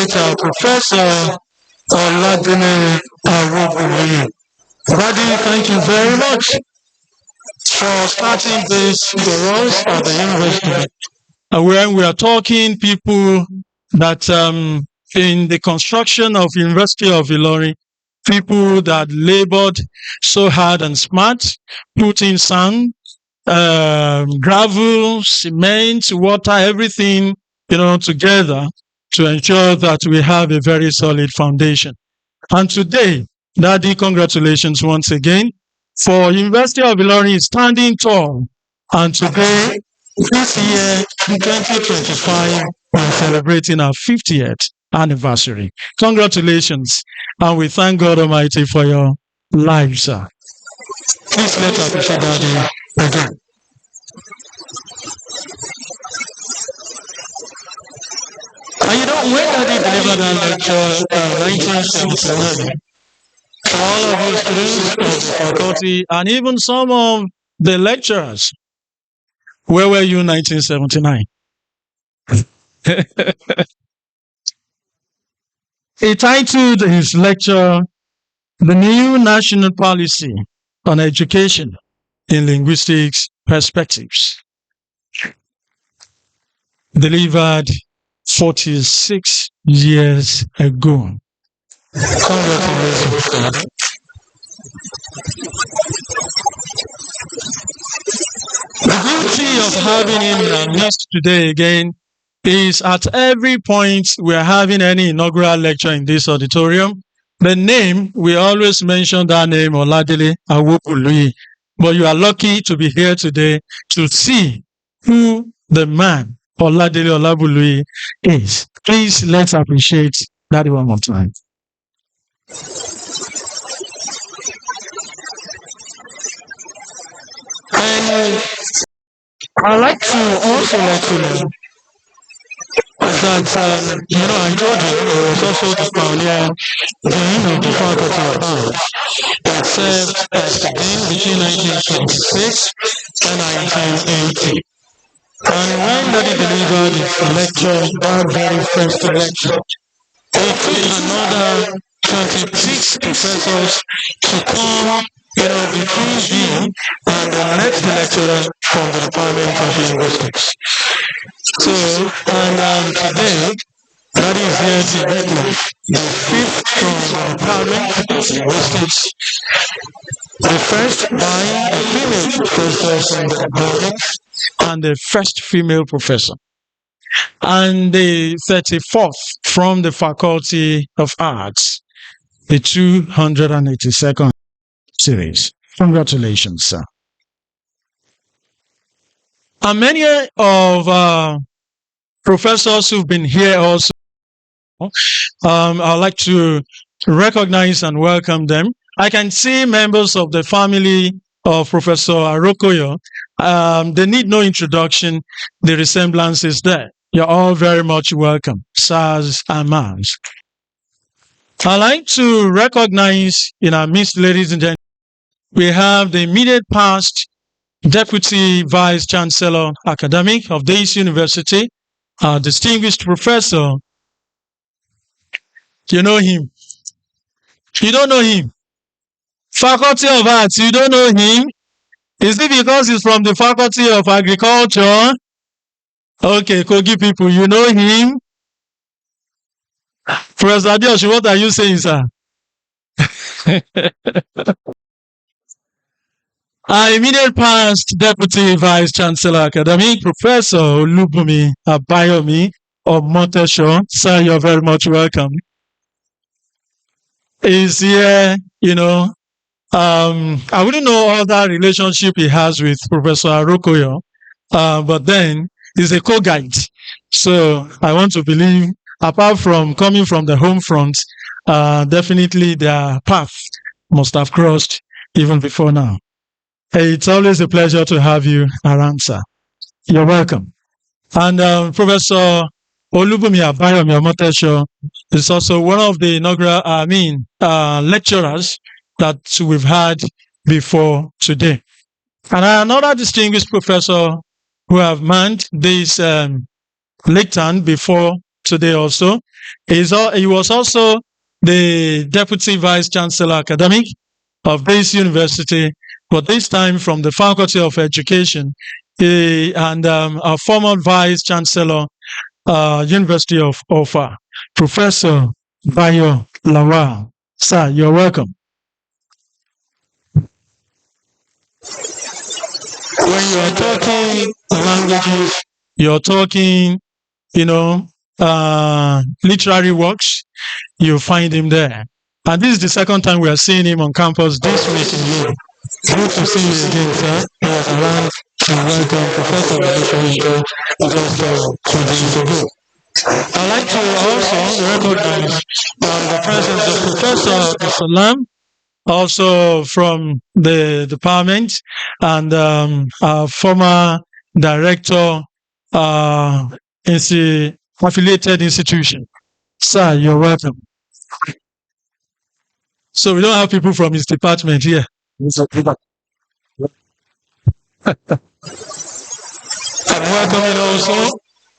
congratulate our Professor Oladele Arokoyo. Daddy, thank you very much for starting this for us at the university. When we are talking people that in the construction of University of Ilorin, people that labored so hard and smart, put in sand, gravel, cement, water, everything, together to ensure that we have a very solid foundation. And today, Daddy, congratulations once again for University of Ilorin standing tall. And today, this year, in 2025, we're celebrating our 50th anniversary. Congratulations. And we thank God Almighty for your lives, sir. Please let's appreciate Daddy again. And when Daddy delivered that lecture, 1977, all of the students of the faculty and even some of the lecturers, where were you in 1979? He titled his lecture, The New National Policy on Education in Linguistics Perspectives, delivered 46 years ago. Congratulations. The beauty of having him in our midst today again is at every point we're having any inaugural lecture in this auditorium, the name, we always mention that name, Oladele Awopuloye. But you are lucky to be here today to see who the man, Oladele Olabuloye, is. Please, let's appreciate that one more time. And I'd like to also let you know that, I told you it was also the pioneer dean of the faculty of arts that served as the dean between 1926 and 1980. And when Daddy delivered his lecture, that very first lecture, it took another 26 professors to come, between him and the next lecturer from the Department of Linguistics. So, and today, that is here to witness the fifth from the Department of Linguistics, the first by a female professor from the department, and the first female professor, and the 34th from the Faculty of Arts, the 282nd series. Congratulations, sir. And many of professors who've been here also, I'd like to recognize and welcome them. I can see members of the family of Professor Arokoyo. They need no introduction. The resemblance is there. You're all very much welcome, sirs and ma'ams. I'd like to recognize in our midst, ladies and gentlemen, we have the immediate past Deputy Vice Chancellor Academic of this university, our distinguished professor. You know him. You don't know him. Faculty of Arts, you don't know him. Is it because he's from the Faculty of Agriculture? Okay, Kogi people, you know him. Professor Adioshi, what are you saying, sir? Our immediate past Deputy Vice Chancellor Academic, Professor Olubumi Abayomi of Monteshaw. Sir, you're very much welcome. Is here, I wouldn't know all that relationship he has with Professor Arokoyo, but then he's a co-guide. So I want to believe, apart from coming from the home front, definitely their path must have crossed even before now. It's always a pleasure to have you around, sir. You're welcome. And Professor Olubumi Abayomi of Monteshaw is also one of the inaugural, lecturers that we've had before today. And another distinguished professor who have manned this lectern before today also He was also the Deputy Vice Chancellor Academic of this university, but this time from the Faculty of Education, and our former Vice Chancellor, University of Ofa, Professor Bayo Lawal. Sir, you're welcome. When you are talking languages, you're talking, literary works, you find him there. And this is the second time we are seeing him on campus this week in Europe. Good to see you again, sir. Yes, around to welcome Professor Bayo just 2 days ago. I'd like to also recognize the presence of Professor Salam, also from the department, and our former director, affiliated institution. Sir, you're welcome. So we don't have people from his department here. I'm welcoming also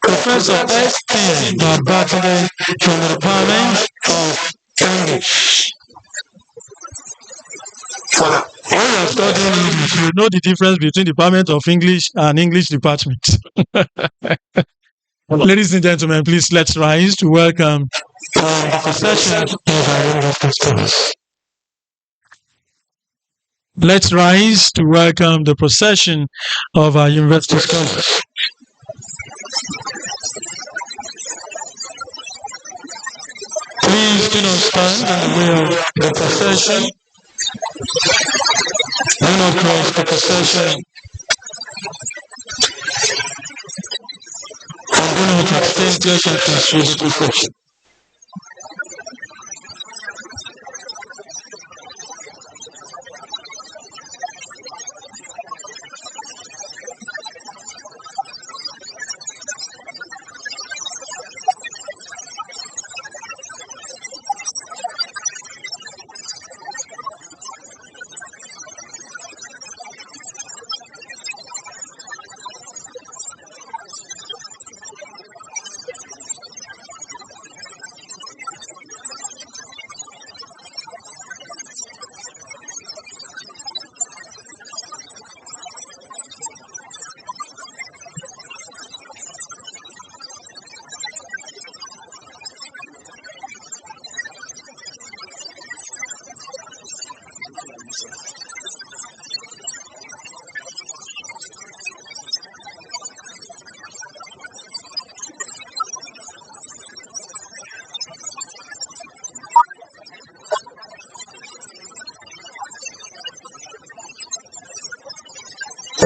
Professor S.T. Babatide from the Department of English. When you are studying English, you know the difference between Department of English and English Department. Ladies and gentlemen, please let's rise to welcome the procession of our university students. Let's rise to welcome the procession of our university scholars. Please do not stand in the way of the procession. Do not cross the procession. And do not extend pleasantries through the procession.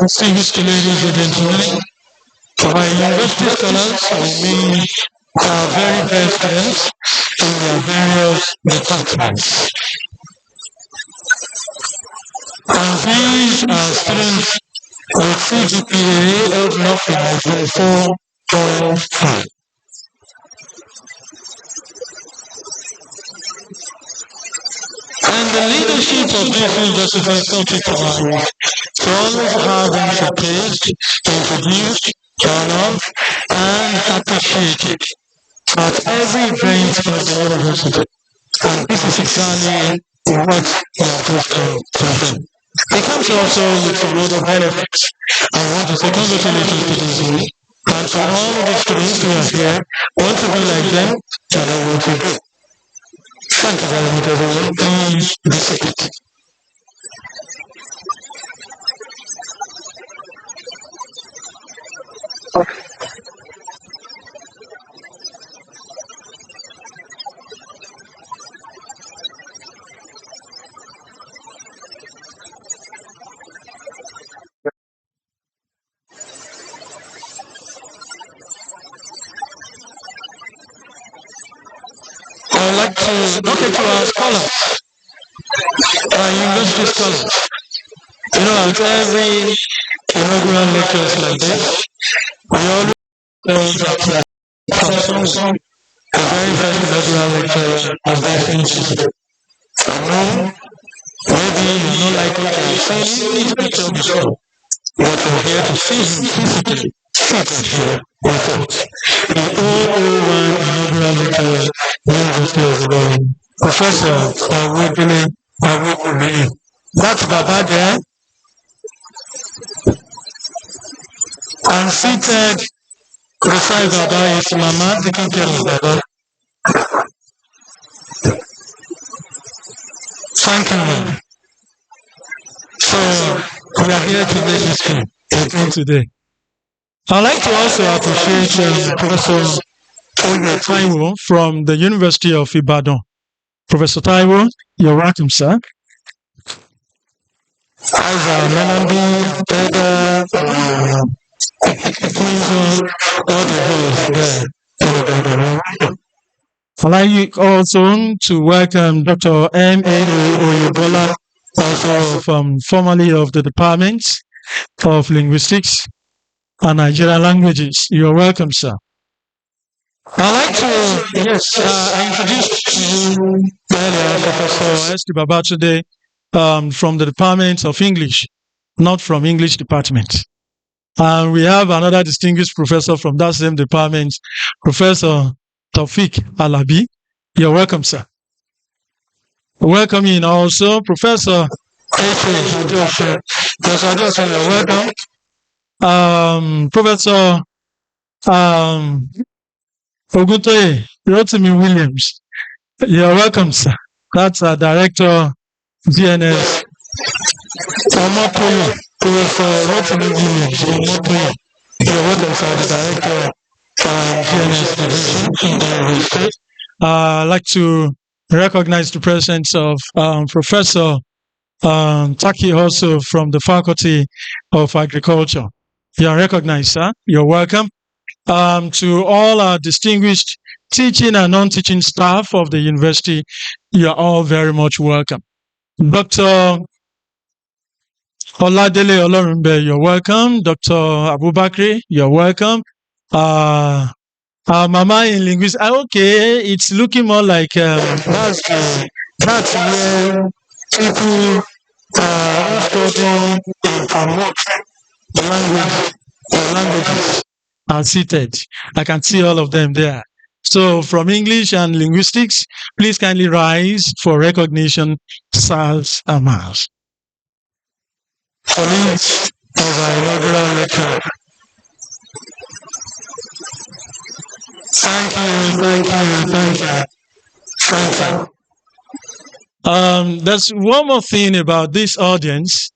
Distinguished ladies and gentlemen, our university scholars remain our very best students in their various departments. And these are students with CGPA of nothing less than 4.5. And the leadership of this university faculty to always have been showcased, introduced, turned on, and appreciated at every event of the university. And this is exactly what we are just going to do. It comes also with a lot of benefits. I want to say congratulations to this week, and to all the students who are here, want to be like them, and I want to do. Thank you very much, everyone. Please be seated. I would like to look into our scholars, our university scholars. At every inaugural lectures like this, we always tell that a very inaugural lecture of this institute. I know maybe you're not likely to have seen his picture before, but we're here to see him physically seated here with us. The 001 inaugural inaugural lecturer, University of Ilorin, Professor Awobili. That's Baba there. And seated beside Baba is Mama taking care of Baba. Thank you, ma'am. So we are here to make history again today. I'd like to also appreciate Professor Oye Taiwo from the University of Ibadan. Professor Taiwo, you're welcome, sir. As a Melody, Dada, all the hosts there. I'd like also to welcome Dr. M.A. Oyebola, also formerly of the Department of Linguistics and Nigerian Languages. You're welcome, sir. I'd like to, I introduced to you earlier Professor S. Babatude from the Department of English, not from English Department. And we have another distinguished professor from that same department, Professor Taufik Alabi. You're welcome, sir. Welcoming also Professor Professor Adosha, you're welcome. Professor Oguntoye Rotimi Williams, you're welcome, sir. That's our director, DNS. Omotoye, Professor Rotimi Williams, Omotoye, you're welcome, sir, the director, DNS division. I'd like to recognize the presence of Professor Taki also from the Faculty of Agriculture. You are recognized, sir. You're welcome. To all our distinguished teaching and non-teaching staff of the university, you are all very much welcome. Dr. Oladele Olorunbe, you're welcome. Dr. Abubakri, you're welcome. Our Mama in linguistics, okay, it's looking more like that's where people studying and promote the languages are seated. I can see all of them there. So from English and linguistics, please kindly rise for recognition, sirs and ma'ams. Colleagues of our inaugural lecture, thank you. There's one more thing about this audience.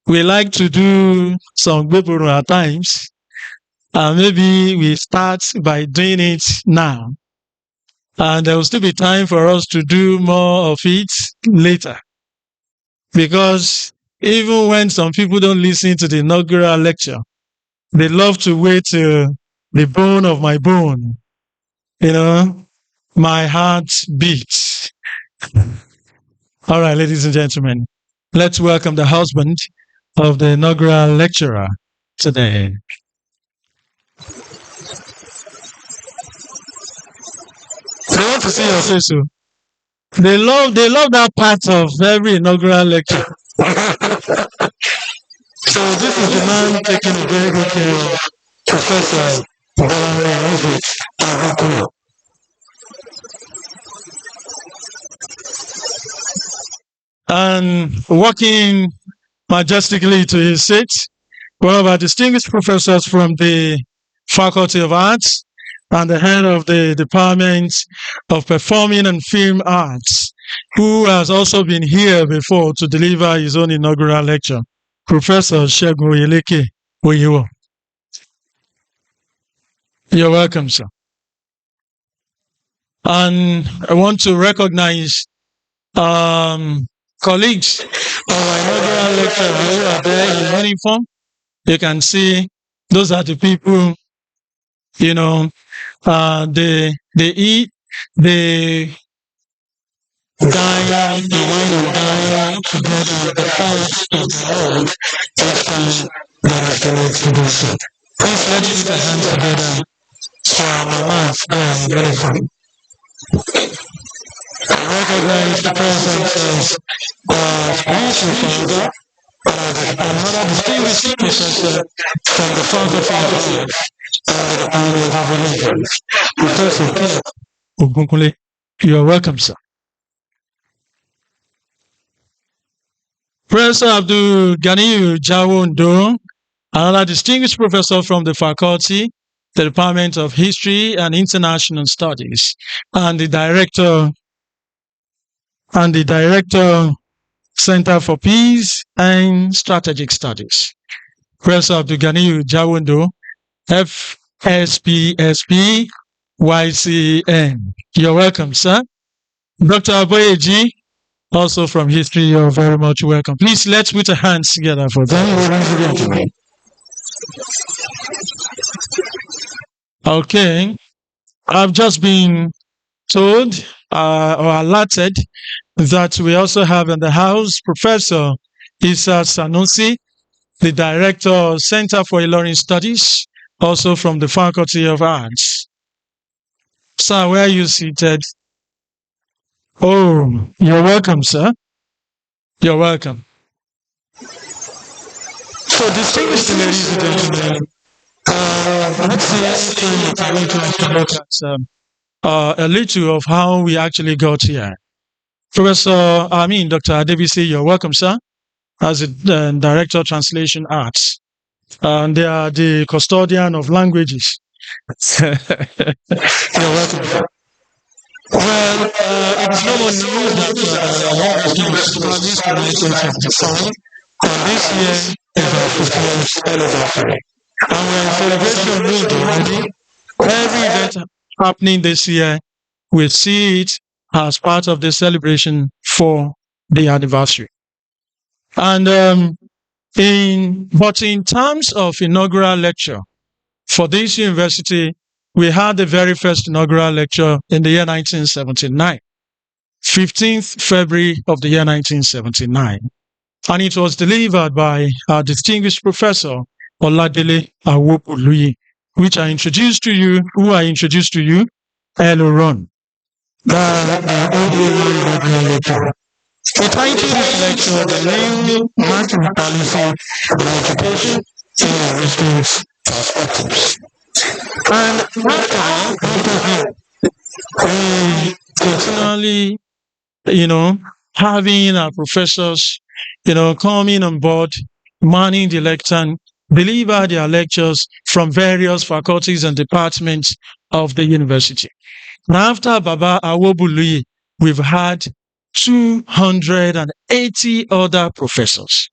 We like to do some gbeburu at times. Maybe we start by doing it now. And there will still be time for us to do more of it later. Because even when some people don't listen to the inaugural lecture, they love to wait till the bone of my bone, my heart beats. All right, ladies and gentlemen, let's welcome the husband of the inaugural lecturer today. They want to see your face, so they love that part of every inaugural lecture. So this is the man taking a very good care of Professor Bolanle, Arokoyo. And walking majestically to his seat, one of our distinguished professors from the Faculty of Arts and the head of the Department of Performing and Film Arts, who has also been here before to deliver his own inaugural lecture, Professor Segun Oyeleke Oyewo. You're welcome, sir. And I want to recognize colleagues of our inaugural lecture who are there in uniform. You can see those are the people, they eat, they dine, the wine and dine together, the house of the Lord, each time that is to do so. Please let's put our hands together for our mamas and uniform. I recognize the presence of spiritual father, another distinguished professor from the Faculty of Arts and the Department of Religion, Professor Philip Ogunkunle. You're welcome, sir. Professor Abdul Ganiyu Jawondo, another distinguished professor from the faculty, the Department of History and International Studies, and the director Center for Peace and Strategic Studies. Professor Abdul Ganiyu Jawondo, FSPSP YCN. You're welcome, sir. Dr. Voyage, also from history, you're very much welcome. Please, let's put our hands together for them. Okay. I've just been told or alerted that we also have in the house Professor Isa Sanusi, the Director of Center for Ilorin Studies, also from the Faculty of Arts. Sir, where are you seated? Oh, you're welcome, sir. You're welcome. So, distinguished ladies and gentlemen, let's see if we're going to look at a little of how we actually got here. Dr. Adebisi, you're welcome, sir, as the Director of Translation Arts. And they are the custodian of languages. You're welcome, sir. Well, it's no more news that and this year is our 50th anniversary. And we're in celebration mood already. Every event happening this year, we see it as part of the celebration for the anniversary. And in terms of inaugural lecture for this university, we had the very first inaugural lecture in the year 1979, 15th February of the year 1979. And it was delivered by our distinguished professor, Oladele Awopoluyi, who I introduced to you, Ilorin. The title of this lecture, The New National Policy on Education in Linguistics Perspectives. And we continually, having our professors, coming on board, manning the lectern, deliver their lectures from various faculties and departments of the university. Now, after Baba Awopoluyi, we've had 280 other professors.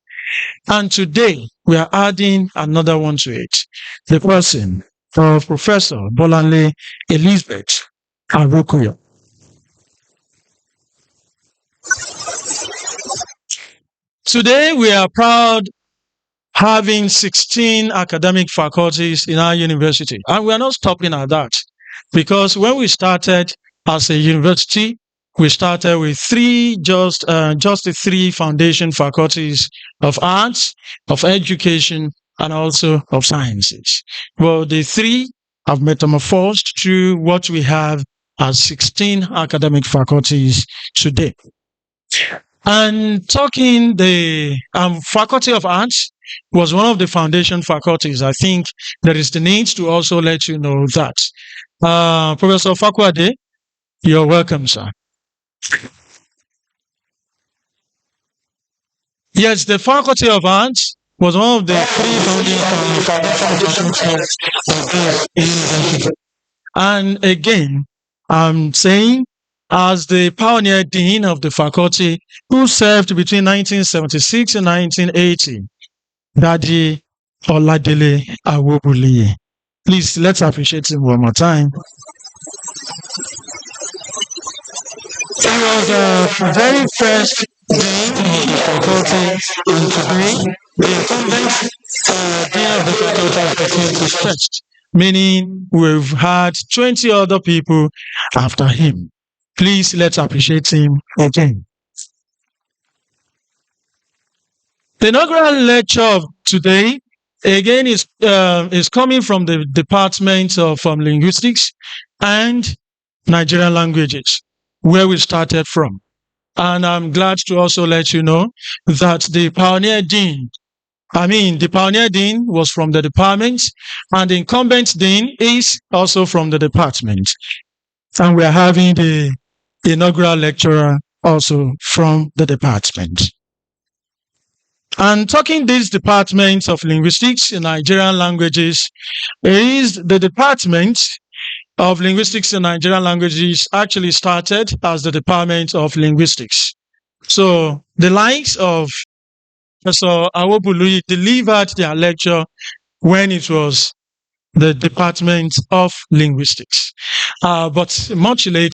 And today, we are adding another one to it, the person of Professor Bolanle Elizabeth Arokoyo. Today, we are proud having 16 academic faculties in our university. And we are not stopping at that, because when we started as a university, we started with just the three foundation faculties of arts, of education, and also of sciences. Well, the three have metamorphosed to what we have as 16 academic faculties today. And talking the Faculty of Arts was one of the foundation faculties. I think there is the need to also let you know that. Professor Fakwade, you're welcome, sir. Yes, the Faculty of Arts was one of the three foundation faculties of this university. And again, I'm saying, as the pioneer dean of the faculty, who served between 1976 and 1980, Daddy Oladele Awopoluyi. Please, let's appreciate him one more time. He was the very first dean of the faculty, and today the incumbent dean of the faculty has continued to stretch, meaning we've had 20 other people after him. Please, let's appreciate him again. The inaugural lecture of today, again, is coming from the Department of Linguistics and Nigerian Languages, where we started from. And I'm glad to also let you know that the pioneer dean was from the department, and the incumbent dean is also from the department. And we are having the inaugural lecturer also from the department. And talking these departments of linguistics in Nigerian languages is the department of linguistics in Nigerian languages actually started as the department of linguistics. So the likes of Professor Awobulu delivered their lecture when it was the department of linguistics. But much later,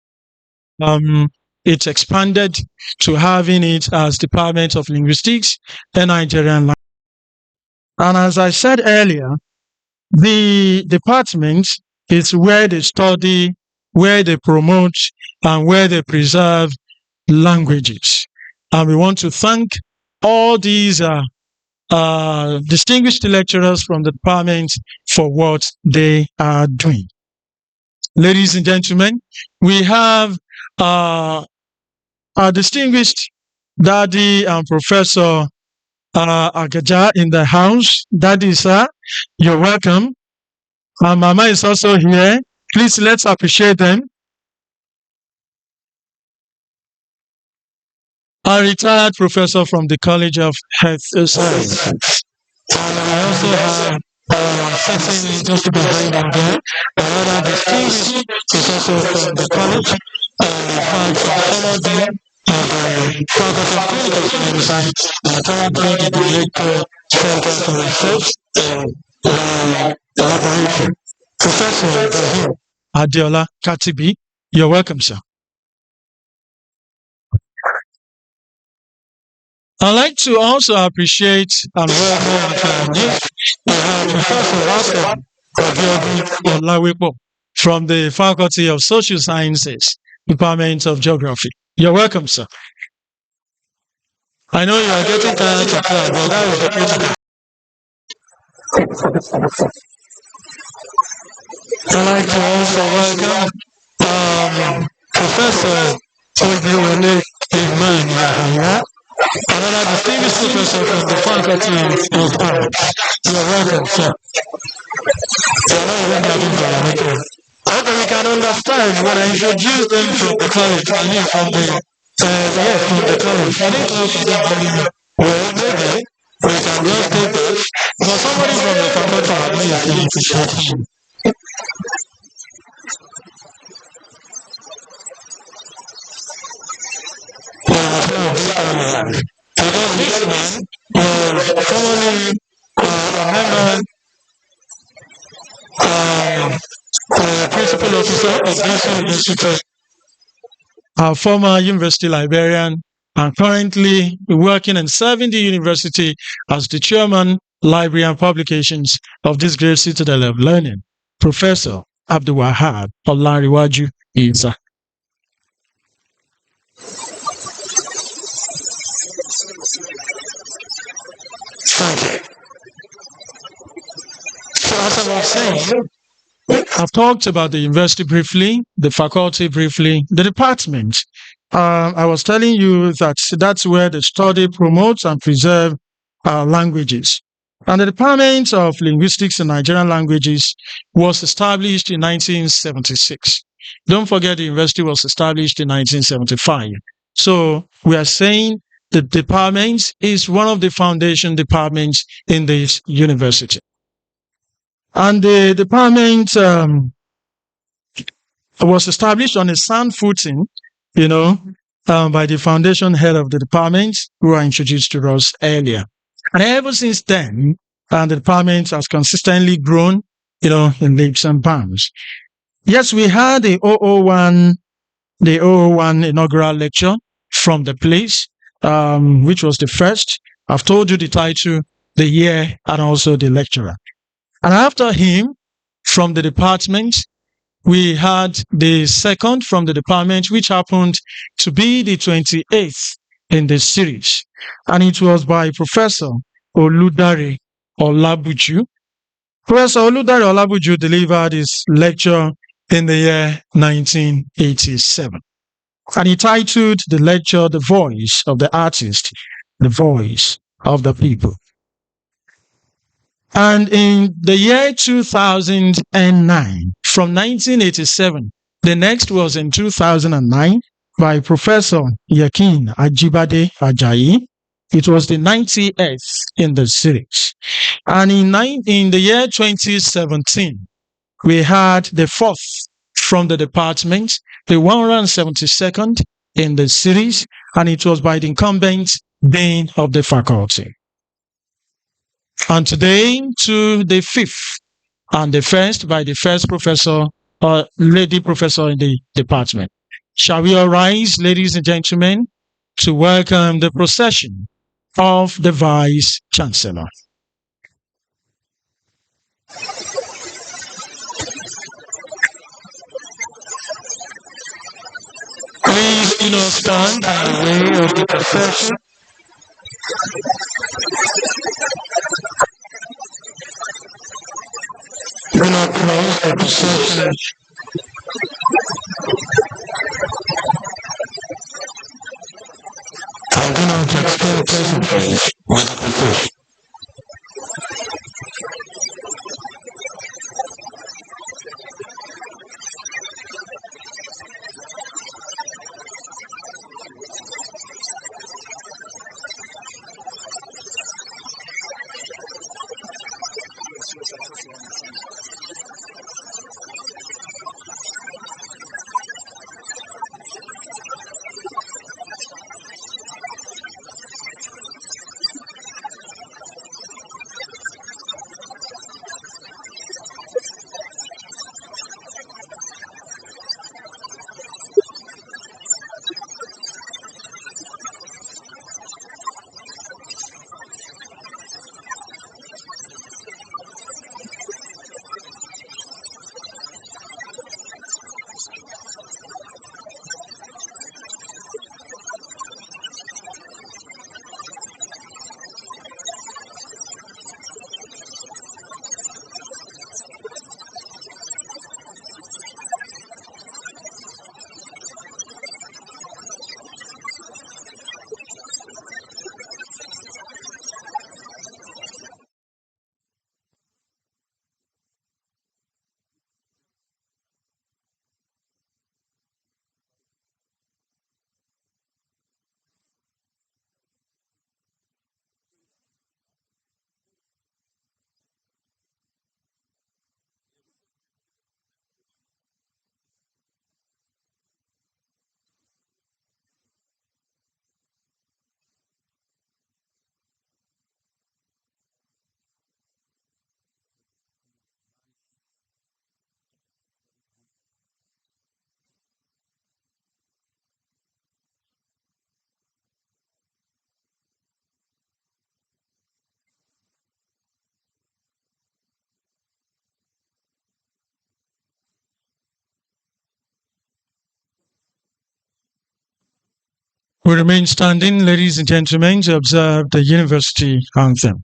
it expanded to having it as department of linguistics in Nigerian language. And as I said earlier, the department is where they study, where they promote, and where they preserve languages. And we want to thank all these distinguished lecturers from the department for what they are doing. Ladies and gentlemen, we have our distinguished Daddy and Professor Agaja in the house. Daddy, sir, you're welcome. And Mama is also here. Please, let's appreciate them. A retired professor from the College of Health Science. And I also have sitting just behind him there, another distinguished professor from the college, from former dean of the Faculty of Clinical Medicine, currently the Director Center for Research and Collaboration. Professor Ibrahim Adeola Katibi, you're welcome, sir. I'd like to also appreciate and welcome Professor Abiodun Olawepo from the Faculty of Social Sciences, Department of Geography. You're welcome, sir. I know you are getting tired of that, but that is the case. I'd like to also welcome Professor Obiwale Iman Yahaya, another distinguished professor from the Faculty of Arts. You're welcome, sir. Okay, we can understand when I introduce them from the college. I mean, from the college. I didn't talk to them well, maybe we can just take this. But somebody from the faculty at least need to share. Because this man was formerly a member, principal officer of National University, a former university librarian, and currently working and serving the university as the chairman, library and publications of this great citadel of learning, Professor Abdul Wahab Olariwaju Isa. Thank you. So as I was saying, I've talked about the university briefly, the faculty briefly, the department. I was telling you that that's where the study promotes and preserve languages. And the Department of Linguistics and Nigerian Languages was established in 1976. Don't forget the university was established in 1975. So we are saying the department is one of the foundation departments in this university. And the department was established on a sound footing, by the foundation head of the department, who I introduced to us earlier. And ever since then, the department has consistently grown, in leaps and bounds. Yes, we had the 001 inaugural lecture from the place, which was the first. I've told you the title, the year, and also the lecturer. And after him, from the department, we had the second from the department, which happened to be the 28th in the series. And it was by Professor Oludare Olabuju. Professor Oludare Olabuju delivered his lecture in the year 1987. And he titled the lecture, The Voice of the Artist, The Voice of the People. And in the year 2009, from 1987 The next was in 2009 by Professor Yakin Ajibade Ajayi. It was the 90th in the series. And in the year 2017, we had the fourth from the department, the 172nd in the series, and it was by the incumbent dean of the faculty. And today to the fifth and the first by the first professor or lady professor in the department. Shall we arise, ladies and gentlemen, to welcome the procession of the Vice Chancellor? Please do not stand in the way of the procession. Do not close the procession. And do not extend pleasantries with the procession. We remain standing, ladies and gentlemen, to observe the university anthem.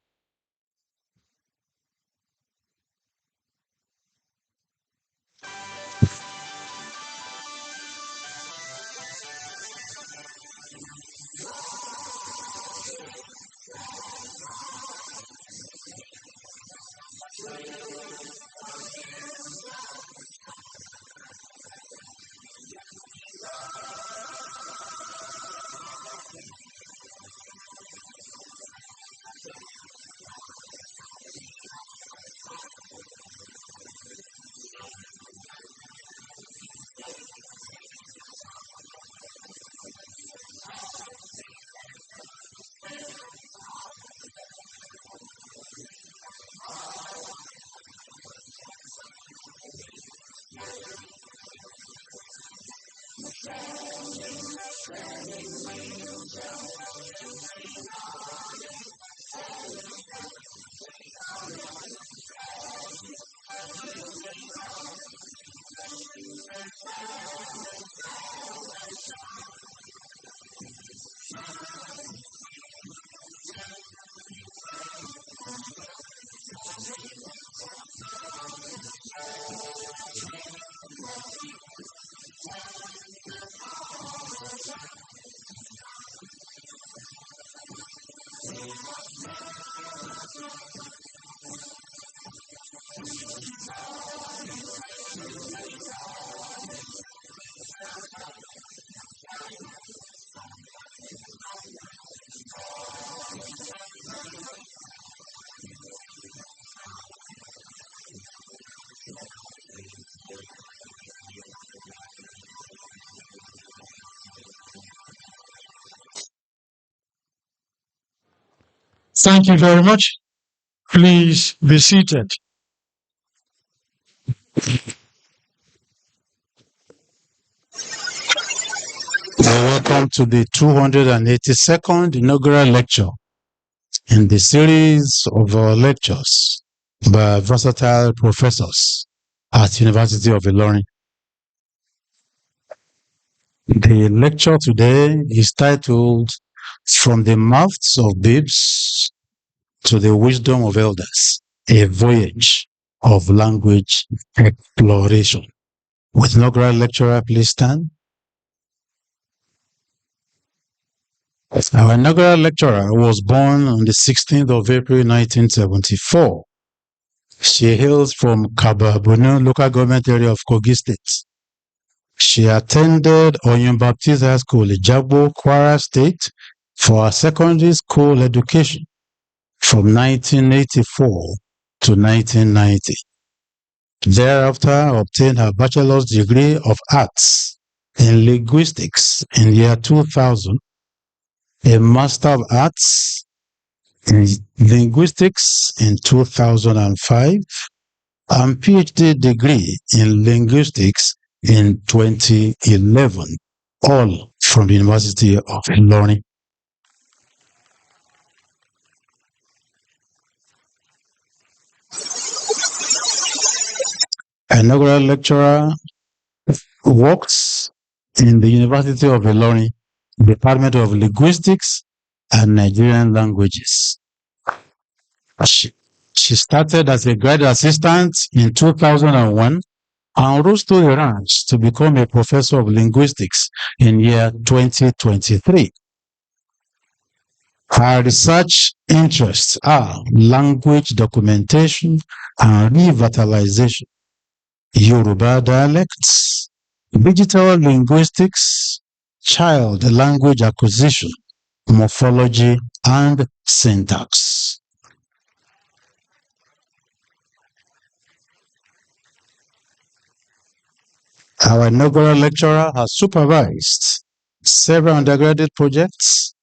Thank you very much. Please be seated. Welcome to the 282nd inaugural lecture in the series of our lectures by versatile professors at University of Ilorin. The lecture today is titled From the Mouths of Babes to the Wisdom of Elders, a Voyage of Language Exploration. With inaugural lecturer, please stand. Our inaugural lecturer was born on the 16th of April 1974. She hails from Kababunu local government area of Kogi State. She attended Oyun Baptist High School, Ijabo, Kwara State for her secondary school education from 1984 to 1990. Thereafter, obtained her bachelor's degree of arts in linguistics in year 2000, a master of arts in linguistics in 2005, and PhD degree in linguistics in 2011, all from the University of Ilorin. Inaugural lecturer works in the University of Ilorin, Department of Linguistics and Nigerian Languages. She started as a graduate assistant in 2001 and rose to the ranks to become a professor of linguistics in year 2023. Her research interests are language documentation and revitalization, Yoruba dialects, digital linguistics, child language acquisition, morphology, and syntax. Our inaugural lecturer has supervised several undergraduate projects,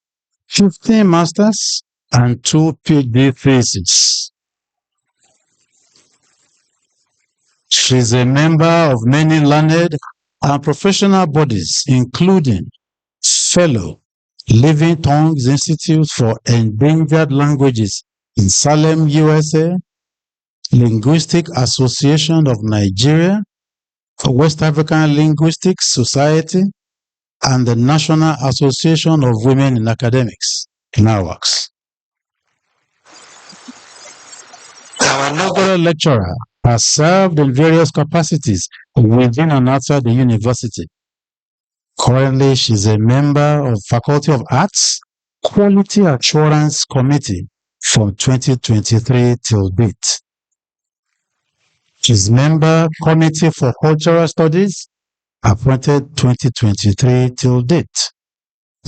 15 masters, and 2 PhD theses. She is a member of many learned and professional bodies, including Fellow, Living Tongues Institute for Endangered Languages in Salem, USA, Linguistic Association of Nigeria, West African Linguistics Society, and the National Association of Women in Academics, NAWACS. Our inaugural lecturer has served in various capacities within and outside the university. Currently, she is a member of Faculty of Arts Quality Assurance Committee from 2023 till date. She is member Committee for Cultural Studies, appointed 2023 till date.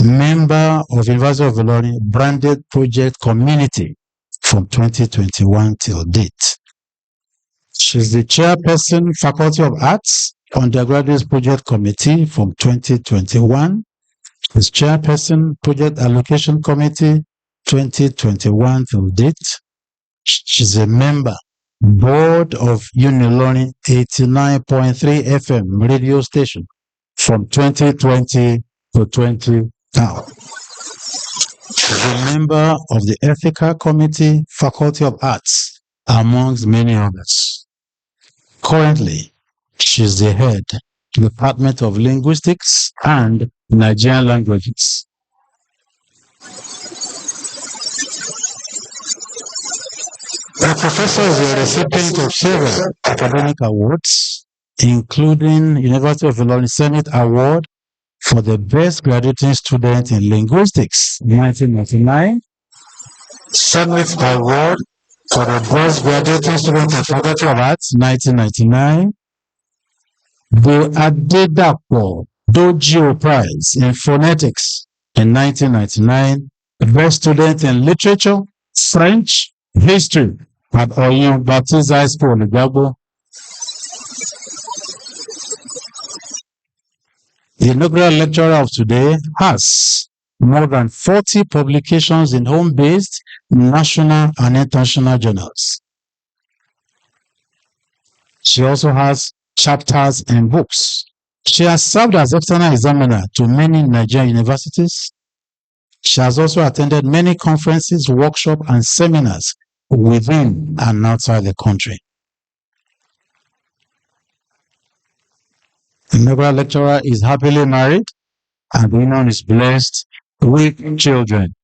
Member of University of Ilorin Branded Project Community from 2021 till date. She is the chairperson, Faculty of Arts Undergraduate Project Committee from 2021. She is chairperson, Project Allocation Committee 2021 till date. She is a member, Board of Unilorin 89.3 FM radio station from 2020 to 20 now. She is a member of the Ethical Committee, Faculty of Arts, amongst many others. Currently, she is the head, Department of Linguistics and Nigerian Languages. The professor is a recipient of several academic awards, including University of Ilorin Senate Award for the Best Graduating Student in Linguistics, 1999, Senate Award for the Best Graduating Student in Faculty of Arts, 1999, the Adedapo Dojo Prize in Phonetics in 1999, Best Student in Literature, French, History at Oyo Baptist High School, Igabo. The inaugural lecturer of today has more than 40 publications in home-based, national and international journals. She also has chapters in books. She has served as external examiner to many Nigerian universities. She has also attended many conferences, workshops, and seminars within and outside the country. The inaugural lecturer is happily married, and the union is blessed with children.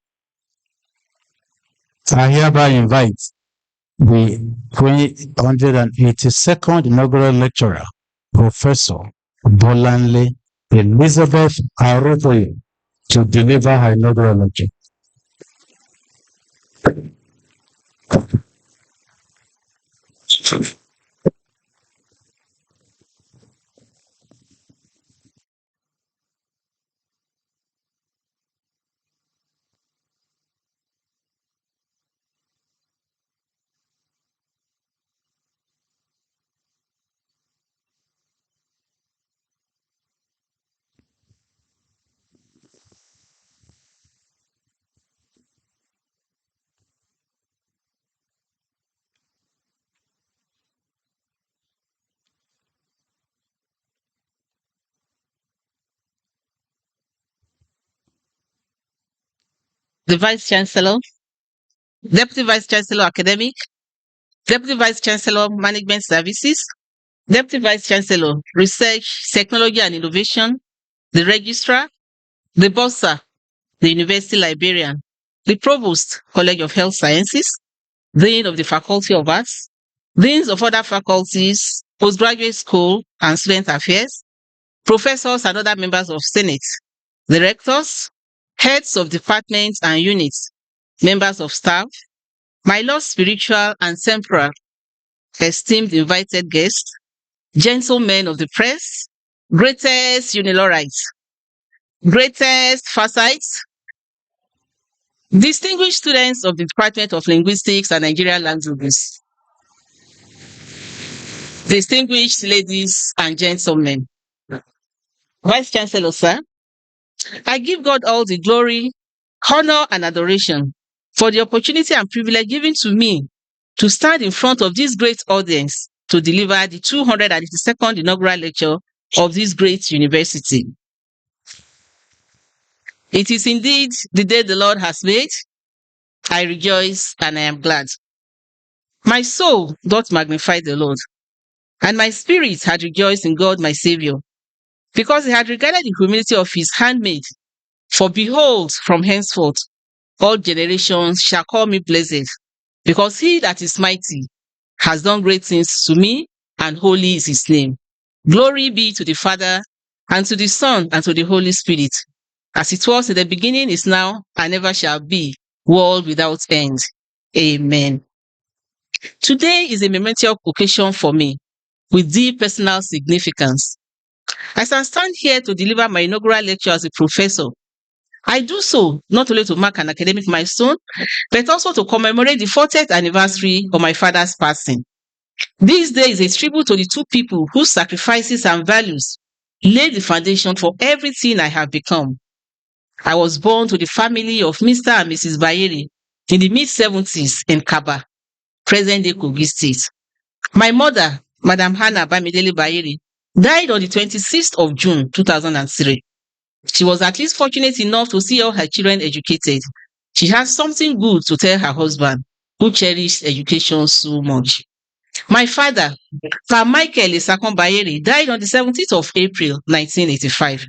I hereby invite the 382nd inaugural lecturer, Professor Bolanle Elizabeth Arokoyo, to deliver her inaugural lecture. The Vice Chancellor, Deputy Vice Chancellor Academic, Deputy Vice Chancellor Management Services, Deputy Vice Chancellor Research, Technology and Innovation, the Registrar, the Bursar, the University Librarian, the Provost, College of Health Sciences, Dean of the Faculty of Arts, Deans of other faculties, Postgraduate School and Student Affairs, Professors and other members of Senate, the Rectors, Heads of Departments and Units, members of staff, my Lord Spiritual and Temporal, esteemed invited guests, gentlemen of the press, greatest Unilorites, greatest Farsights, distinguished students of the Department of Linguistics and Nigerian Languages, distinguished ladies and gentlemen, Vice Chancellor, sir, I give God all the glory, honor, and adoration for the opportunity and privilege given to me to stand in front of this great audience to deliver the 282nd inaugural lecture of this great university. It is indeed the day the Lord has made. I rejoice and I am glad. My soul doth magnify the Lord, and my spirit had rejoiced in God my Saviour, because he had regarded the humility of his handmaid. For behold, from henceforth all generations shall call me blessed, because he that is mighty has done great things to me, and holy is his name. Glory be to the Father, and to the Son, and to the Holy Spirit, as it was in the beginning, is now, and ever shall be, world without end. Amen. Today is a momentous occasion for me, with deep personal significance. As I stand here to deliver my inaugural lecture as a professor, I do so not only to mark an academic milestone, but also to commemorate the 40th anniversary of my father's passing. This day is a tribute to the two people whose sacrifices and values laid the foundation for everything I have become. I was born to the family of Mr. and Mrs. Bayeri in the mid-70s in Kaba, present-day Kogi State. My mother, Madam Hannah Bamidele Bayeri, died on the 26th of June 2003. She was at least fortunate enough to see all her children educated. She had something good to tell her husband, who cherished education so much. My father, Sir Michael Isakon Bayeri, died on the 17th of April 1985.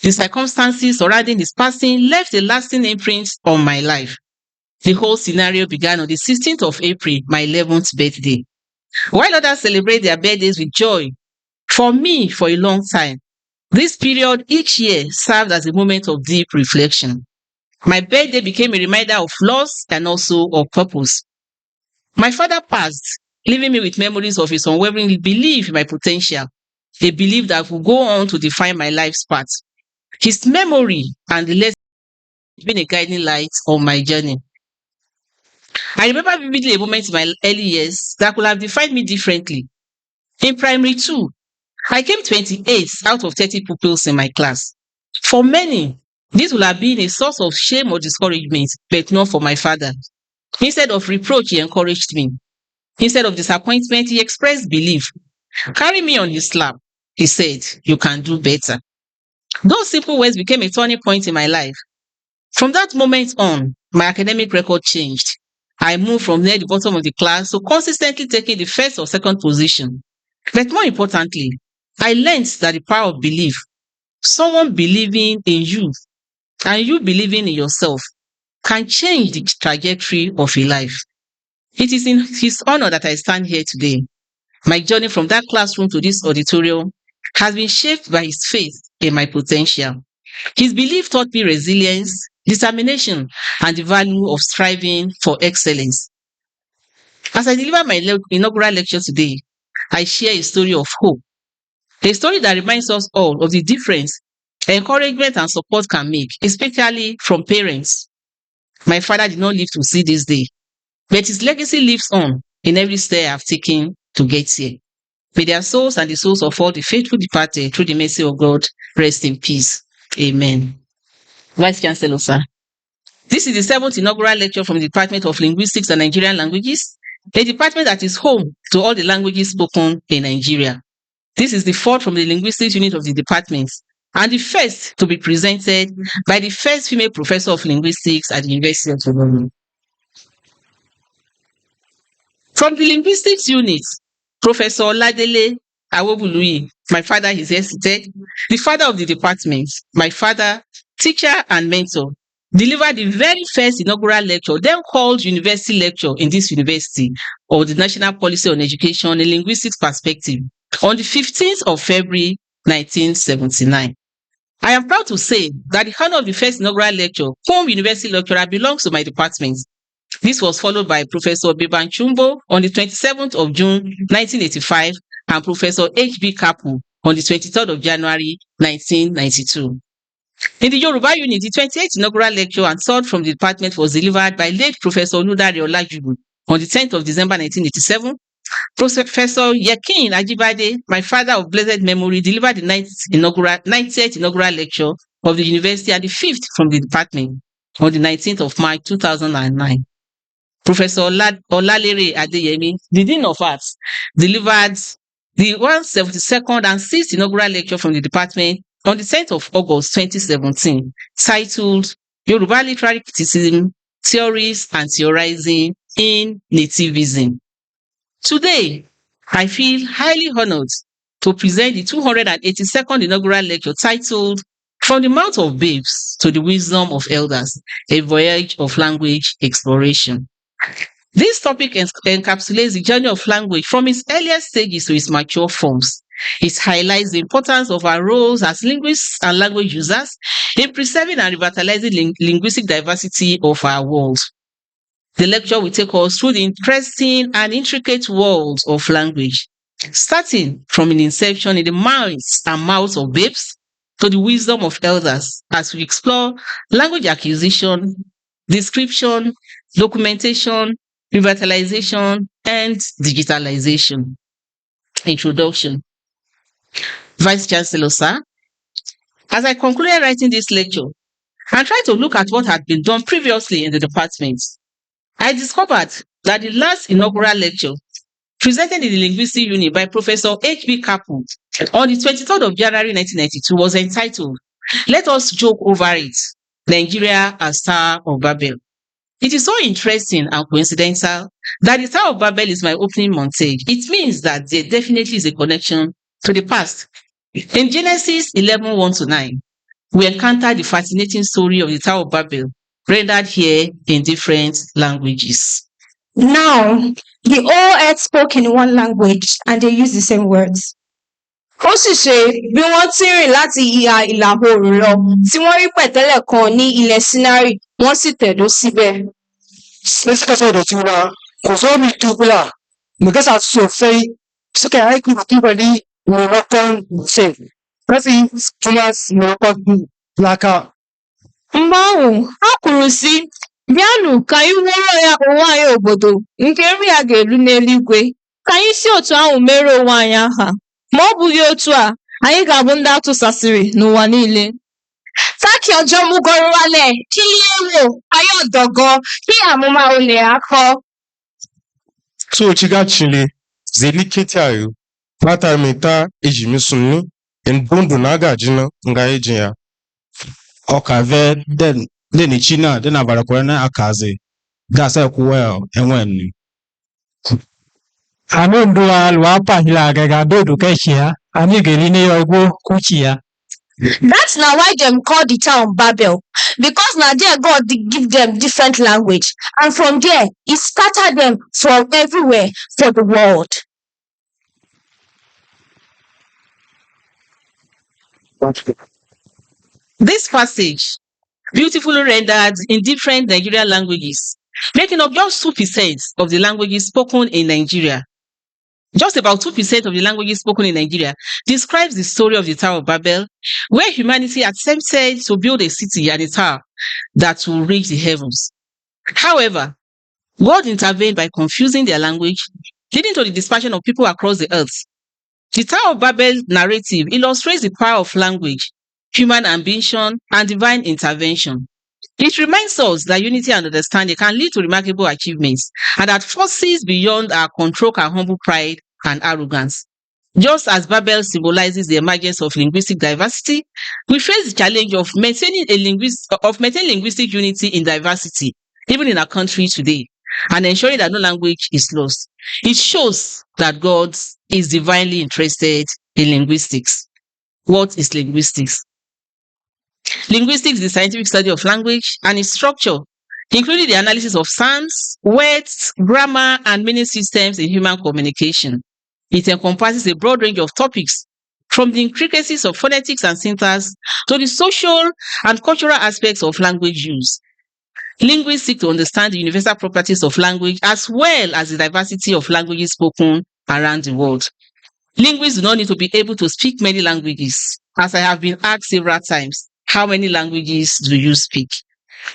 The circumstances surrounding his passing left a lasting imprint on my life. The whole scenario began on the 16th of April, my 11th birthday. While others celebrate their birthdays with joy, for me, for a long time, this period each year served as a moment of deep reflection. My birthday became a reminder of loss and also of purpose. My father passed, leaving me with memories of his unwavering belief in my potential, a belief that will go on to define my life's path. His memory and the lesson have been a guiding light on my journey. I remember vividly a moment in my early years that could have defined me differently. In primary two, I came 28th out of 30 pupils in my class. For many, this would have been a source of shame or discouragement, but not for my father. Instead of reproach, he encouraged me. Instead of disappointment, he expressed belief. Carrying me on his lap, he said, "You can do better." Those simple words became a turning point in my life. From that moment on, my academic record changed. I moved from near the bottom of the class to consistently taking the first or second position. But more importantly, I learned that the power of belief, someone believing in you and you believing in yourself, can change the trajectory of a life. It is in his honor that I stand here today. My journey from that classroom to this auditorium has been shaped by his faith in my potential. His belief taught me resilience, determination, and the value of striving for excellence. As I deliver my inaugural lecture today, I share a story of hope, a story that reminds us all of the difference encouragement and support can make, especially from parents. My father did not live to see this day, but his legacy lives on in every step I've taken to get here. May their souls and the souls of all the faithful departed through the mercy of God rest in peace. Amen. Vice Chancellor, sir. This is the 7th inaugural lecture from the Department of Linguistics and Nigerian Languages, a department that is home to all the languages spoken in Nigeria. This is the 4th from the linguistics unit of the department and the first to be presented by the first female professor of linguistics at the University of Ilorin. From the linguistics unit, Professor Oladele Awobuluyi, my father is here seated, the father of the department, my father, teacher and mentor, delivered the very first inaugural lecture, then called university lecture in this university of the National Policy on Education in Linguistics Perspective on the 15th of February 1979. I am proud to say that the honor of the first inaugural lecture, home university lecturer, belongs to my department. This was followed by Professor Beban Chumbo on the 27th of June 1985 and Professor H.B. Kapu on the 23rd of January 1992. In the Yoruba unit, the 28th inaugural lecture and third from the department was delivered by late Professor Oludare Olajubu on the 10th of December 1987. Professor Yekin Ajibade, my father of blessed memory, delivered the 90th inaugural lecture of the university and the 5th from the department on the 19th of March 2009. Professor Olalere Adeyemi, the Dean of Arts, delivered the 172nd and 6th inaugural lecture from the department on the 10th of August 2017, titled Yoruba Literary Criticism, Theories and Theorizing in Nativism. Today, I feel highly honored to present the 282nd inaugural lecture titled From the Mouth of Babes to the Wisdom of Elders, a Voyage of Language Exploration. This topic encapsulates the journey of language from its earliest stages to its mature forms. It highlights the importance of our roles as linguists and language users in preserving and revitalizing linguistic diversity of our world. The lecture will take us through the interesting and intricate world of language, starting from its inception in the mouths of babes to the wisdom of elders as we explore language acquisition, description, documentation, revitalization, and digitalization. Introduction. Vice Chancellor, sir, as I concluded writing this lecture and tried to look at what had been done previously in the department, I discovered that the last inaugural lecture presented in the linguistic unit by Professor H.B. Kapu on the 23rd of January 1992 was entitled, "Let Us Joke Over It, Nigeria as Star of Babel." It is so interesting and coincidental that the Star of Babel is my opening montage. It means that there definitely is a connection to the past. In Genesis 11:1-9, we encounter the fascinating story of the Tower of Babel, rendered here in different languages. Now, the whole earth spoke in one language and they used the same words. Ó sì ṣe bí wọ́n ti rìn láti ìhà ìlà oòrùn lọ tí wọ́n rí pẹ̀tẹ́lẹ̀ kan ní ilẹ̀ Sinai, wọ́n sì tẹ̀dó síbẹ̀. Sisi kasa da tura, ku zo mu tubula, mu gasa sosai, suka yi aiki da tubali melakukan say kasi class melakukan laka Mgbe ahụ, ha kwuru sị, bịanụ ka anyị wuoro ya onwe anyị obodo nke nri ya ga-eru n'eluigwe, ka anyị si otu ahụ mere onwe anyị aha. Ma ọ bụghị otu a, anyị ga-abụ ndị atụsasịrị n'ụwa niile. Táàkì ọjọ́ mú gọrọ wálẹ̀, kí lé wò, ayé ọ̀dọ̀gọ́, kí àmúmá olè akọ. So chigachile zeliketi ayo fata meta ejimi sunni en bundu na agajina nga ejin ya. Ọka ve den leni china den abarakwara na akaze gasa kuwa enwen. ano ndo alwa pahila gaga dodo keshia ani geline yogo kuchia. That's na why dem call the town Babel, because na there God give them different language, and from there, he scatter them from everywhere for the world. This passage, beautifully rendered in different Nigerian languages, making up just 2% of the languages spoken in Nigeria. Just about 2% of the languages spoken in Nigeria describes the story of the Tower of Babel, where humanity attempted to build a city and a tower that will reach the heavens. However, God intervened by confusing their language, leading to the dispersion of people across the earth. The Tower of Babel narrative illustrates the power of language, human ambition, and divine intervention. It reminds us that unity and understanding can lead to remarkable achievements, and that forces beyond our control can humble pride and arrogance. Just as Babel symbolizes the emergence of linguistic diversity, we face the challenge of maintaining linguistic unity in diversity, even in our country today, and ensuring that no language is lost. It shows that God is divinely interested in linguistics. What is linguistics? Linguistics is the scientific study of language and its structure, including the analysis of sounds, words, grammar, and meaning systems in human communication. It encompasses a broad range of topics, from the intricacies of phonetics and syntax to the social and cultural aspects of language use. Linguists seek to understand the universal properties of language as well as the diversity of languages spoken around the world. Linguists do not need to be able to speak many languages, as I have been asked several times. How many languages do you speak?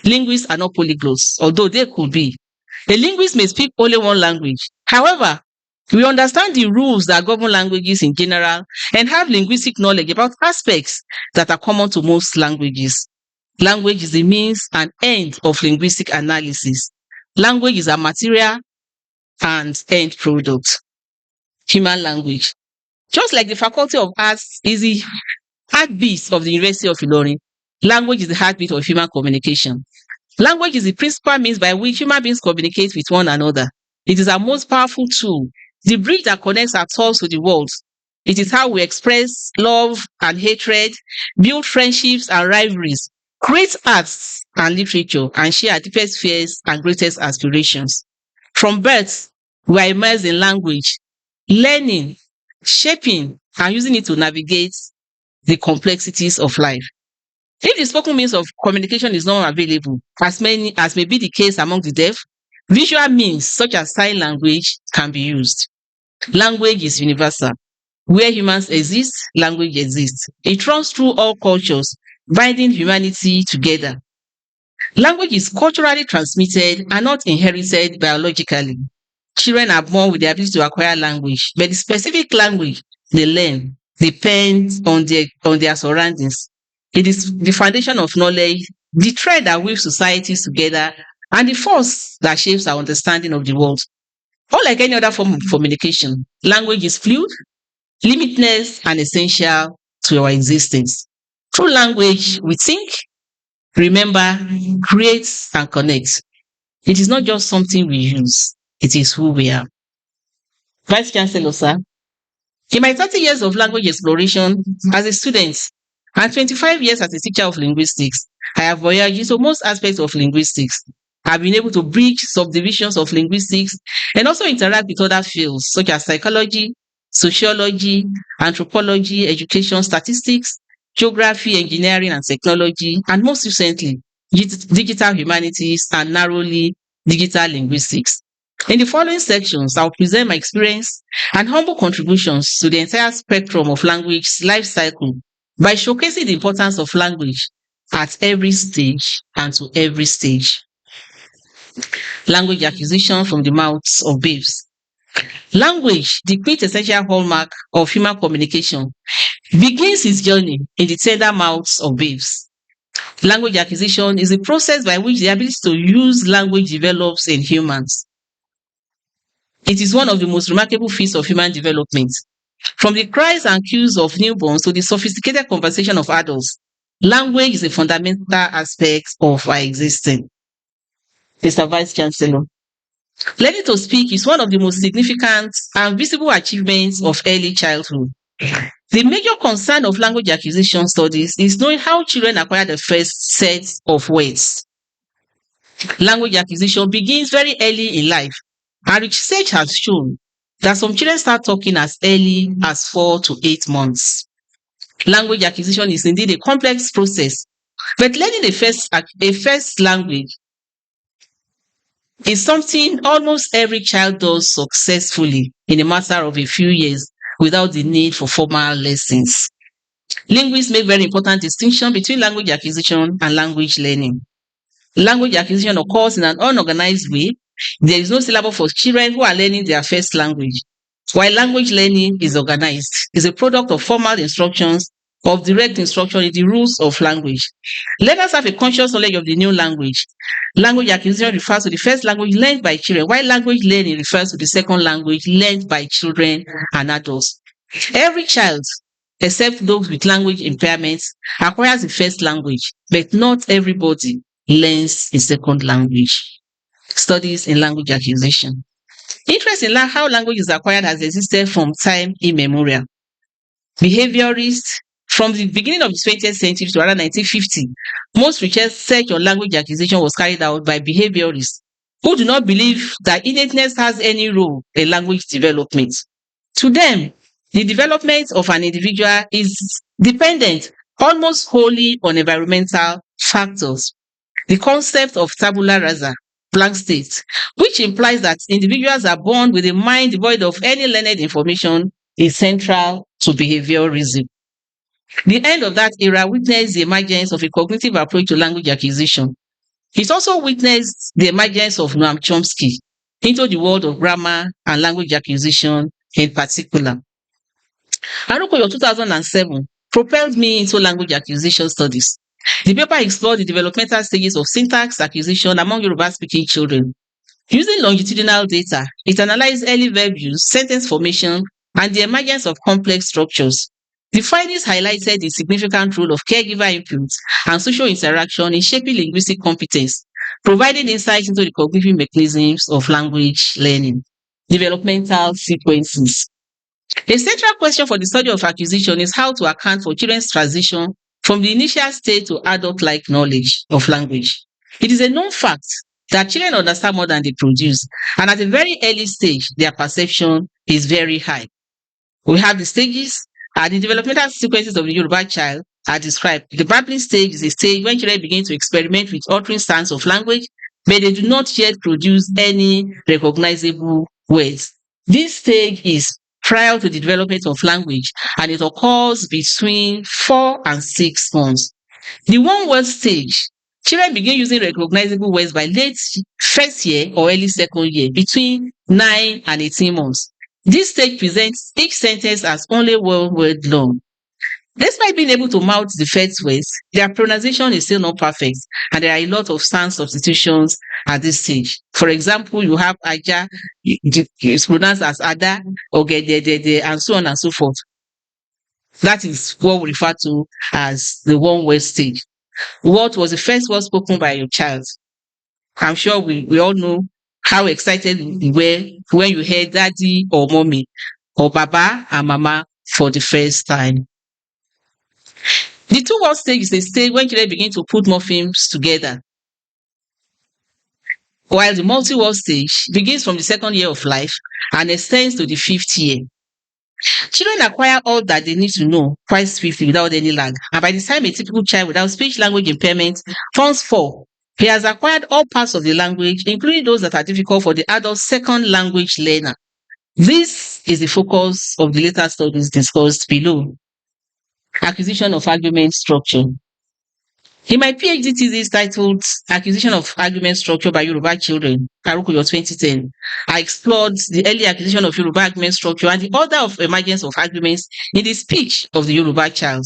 Linguists are not polyglots, although they could be. A linguist may speak only one language. However, we understand the rules that govern languages in general and have linguistic knowledge about aspects that are common to most languages. Language is the means and end of linguistic analysis. Language is a material and end product. Human language. Just like the Faculty of Arts is the heartbeat of the University of Ilorin, language is the heartbeat of human communication. Language is the principal means by which human beings communicate with one another. It is our most powerful tool, the bridge that connects our thoughts to the world. It is how we express love and hatred, build friendships and rivalries, create arts and literature, and share our deepest fears and greatest aspirations. From birth, we are immersed in language, learning, shaping, and using it to navigate the complexities of life. If the spoken means of communication is not available, as may be the case among the deaf, visual means such as sign language can be used. Language is universal. Where humans exist, language exists. It runs through all cultures, binding humanity together. Language is culturally transmitted and not inherited biologically. Children are born with the ability to acquire language, but the specific language they learn depends on their surroundings. It is the foundation of knowledge, the thread that weaves societies together, and the force that shapes our understanding of the world. Unlike any other form of communication, language is fluid, limitless, and essential to our existence. Through language, we think, remember, create, and connect. It is not just something we use, it is who we are. Vice Chancellor, sir. In my 30 years of language exploration as a student and 25 years as a teacher of linguistics, I have voyaged into most aspects of linguistics. I've been able to bridge subdivisions of linguistics and also interact with other fields such as psychology, sociology, anthropology, education, statistics, geography, engineering, and technology, and most recently, digital humanities and narrowly digital linguistics. In the following sections, I'll present my experience and humble contributions to the entire spectrum of language life cycle by showcasing the importance of language at every stage and to every stage. Language acquisition from the mouths of babes. Language, the quintessential hallmark of human communication, begins its journey in the tender mouths of babes. Language acquisition is a process by which the ability to use language develops in humans. It is one of the most remarkable feats of human development. From the cries and cues of newborns to the sophisticated conversation of adults, language is a fundamental aspect of our existence. Mr. Vice Chancellor, learning to speak is one of the most significant and visible achievements of early childhood. The major concern of language acquisition studies is knowing how children acquire the first set of words. Language acquisition begins very early in life, and research has shown that some children start talking as early as 4 to 8 months. Language acquisition is indeed a complex process, but learning a first language is something almost every child does successfully in a matter of a few years without the need for formal lessons. Linguists make very important distinction between language acquisition and language learning. Language acquisition occurs in an unorganized way. There is no syllable for children who are learning their first language, while language learning is organized. It's a product of formal instructions, of direct instruction in the rules of language. Learners have a conscious knowledge of the new language. Language acquisition refers to the first language learned by children, while language learning refers to the second language learned by children and adults. Every child, except those with language impairments, acquires the first language, but not everybody learns a second language. Studies in language acquisition. Interest in how language is acquired has existed from time immemorial. Behaviorists, from the beginning of the 20th century to around 1950, most research on language acquisition was carried out by behaviorists who do not believe that innateness has any role in language development. To them, the development of an individual is dependent almost wholly on environmental factors. The concept of tabula rasa, blank state, which implies that individuals are born with a mind devoid of any learned information, is central to behaviorism. The end of that era witnessed the emergence of a cognitive approach to language acquisition. It also witnessed the emergence of Noam Chomsky into the world of grammar and language acquisition in particular. Arokoyo 2007 propelled me into language acquisition studies. The paper explored the developmental stages of syntax acquisition among Yoruba-speaking children. Using longitudinal data, it analyzed early verb use, sentence formation, and the emergence of complex structures. The findings highlighted the significant role of caregiver input and social interaction in shaping linguistic competence, providing insights into the cognitive mechanisms of language learning. Developmental sequences. A central question for the study of acquisition is how to account for children's transition from the initial state to adult-like knowledge of language. It is a known fact that children understand more than they produce, and at a very early stage, their perception is very high. We have the stages, and the developmental sequences of the Yoruba child are described. The babbling stage is a stage when children begin to experiment with altering sounds of language, but they do not yet produce any recognizable words. This stage is prior to the development of language, and it occurs between 4 and 6 months. The one-word stage, children begin using recognizable words by late first year or early second year, between 9 and 18 months. This stage presents each sentence as only one word long. Despite being able to mouth the first words, their pronunciation is still not perfect, and there are a lot of sound substitutions at this stage. For example, you have aja, it's pronounced as ada, or gedede, and so on and so forth. That is what we refer to as the one-word stage. What was the first word spoken by your child? I'm sure we all know how excited you were when you heard daddy or mommy or baba and mama for the first time. The two-word stage is a stage when children begin to put morphemes together, while the multi-word stage begins from the second year of life and extends to the 5th year. Children acquire all that they need to know quite swiftly without any lag, and by the time a typical child without speech language impairment turns 4, He has acquired all parts of the language, including those that are difficult for the adult second language learner. This is the focus of the later studies discussed below. Acquisition of argument structure. In my PhD thesis titled Acquisition of Argument Structure by Yoruba Children, Arokoyo 2010, I explored the early acquisition of Yoruba argument structure and the order of emergence of arguments in the speech of the Yoruba child.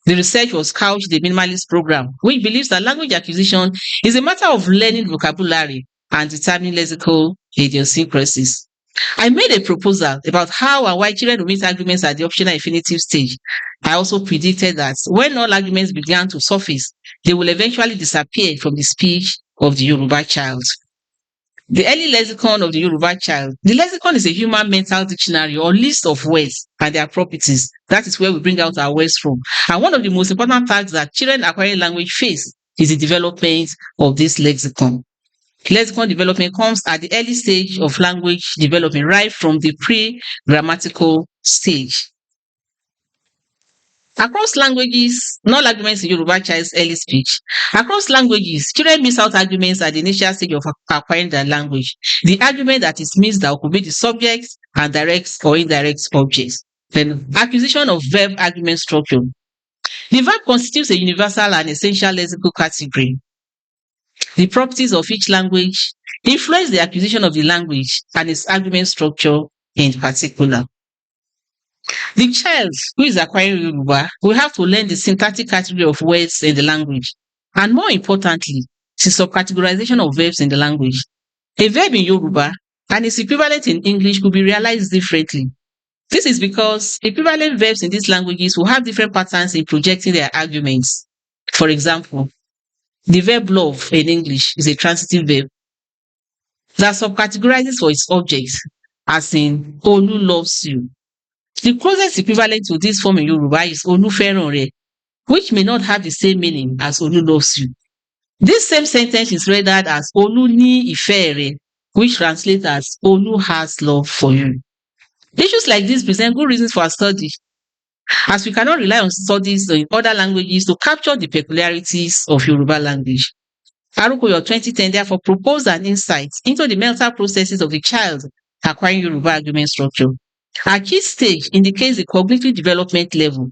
The research was couched in the minimalist program, which believes that language acquisition is a matter of learning vocabulary and determining lexical idiosyncrasies. I made a proposal about how and why children omit arguments at the optional infinitive stage. I also predicted that when all arguments began to surface, they will eventually disappear from the speech of the Yoruba child. The early lexicon of the Yoruba child. The lexicon is a human mental dictionary or list of words and their properties. That is where we bring out our words from. And one of the most important tasks that children acquiring language face is the development of this lexicon. Lexicon development comes at the early stage of language development, right from the pre-grammatical stage. Across languages, not arguments in Yoruba child's early speech. Across languages, children miss out arguments at the initial stage of acquiring their language. The argument that is missed that could be the subject and direct or indirect objects. Then acquisition of verb argument structure. The verb constitutes a universal and essential lexical category. The properties of each language influence the acquisition of the language and its argument structure in particular. The child who is acquiring Yoruba will have to learn the syntactic category of words in the language, and more importantly, the subcategorization of verbs in the language. A verb in Yoruba and its equivalent in English could be realized differently. This is because equivalent verbs in these languages will have different patterns in projecting their arguments. For example, the verb love in English is a transitive verb that subcategorizes for its object, as in Olu loves you. The closest equivalent to this form in Yoruba is Olu feran re, which may not have the same meaning as Olu loves you. This same sentence is rendered as Olu ni ife re, which translates as Olu has love for you. Issues like this present good reasons for our study, as we cannot rely on studies in other languages to capture the peculiarities of Yoruba language. Arokoyo 2010 therefore proposed an insight into the mental processes of the child acquiring Yoruba argument structure. At each stage indicates the cognitive development level.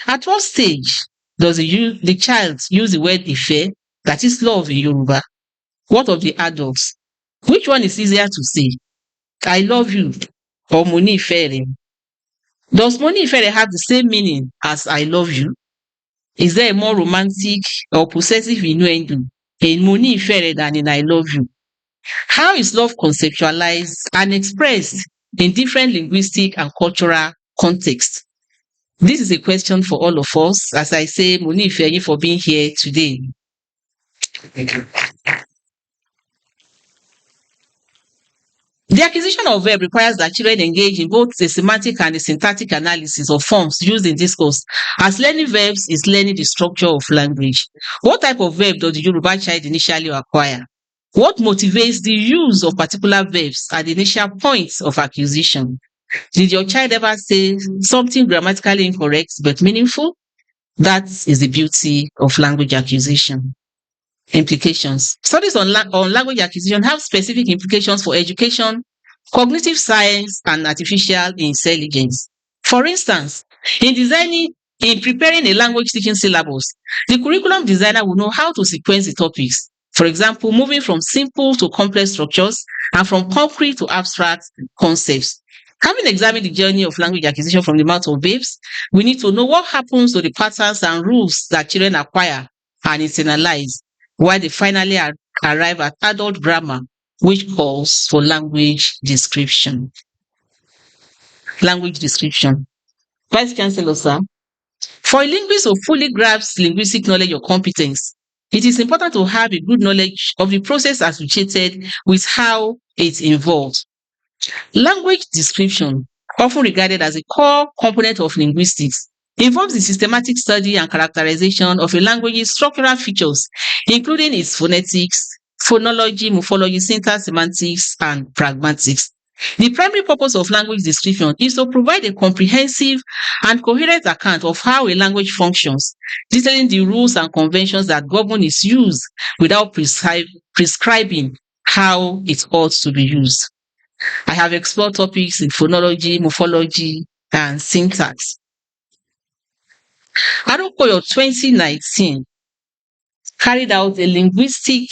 At what stage does the child use the word ife, that is love in Yoruba? What of the adults? Which one is easier to say? I love you or Moni Ifere? Does Moni Ifere have the same meaning as I love you? Is there a more romantic or possessive innuendo in Moni Ifere than in I love you? How is love conceptualized and expressed in different linguistic and cultural contexts? This is a question for all of us. As I say, Moni Ifere for being here today. Thank you. The acquisition of verb requires that children engage in both the semantic and the syntactic analysis of forms used in discourse, as learning verbs is learning the structure of language. What type of verb does the Yoruba child initially acquire? What motivates the use of particular verbs at the initial points of acquisition? Did your child ever say something grammatically incorrect but meaningful? That is the beauty of language acquisition. Implications. Studies on language acquisition have specific implications for education, cognitive science, and artificial intelligence. For instance, in preparing a language teaching syllabus, the curriculum designer will know how to sequence the topics. For example, moving from simple to complex structures and from concrete to abstract concepts. Having examined the journey of language acquisition from the mouth of babes, we need to know what happens to the patterns and rules that children acquire and internalize, while they finally arrive at adult grammar, which calls for language description. Language description. Vice Chancellor, sir. For a linguist who fully grasps linguistic knowledge or competence, it is important to have a good knowledge of the process associated with how it's involved. Language description, often regarded as a core component of linguistics, involves the systematic study and characterization of a language's structural features, including its phonetics, phonology, morphology, syntax, semantics, and pragmatics. The primary purpose of language description is to provide a comprehensive and coherent account of how a language functions, detailing the rules and conventions that govern its use without prescribing how it ought to be used. I have explored topics in phonology, morphology, and syntax. Arokoyo 2019 carried out a linguistic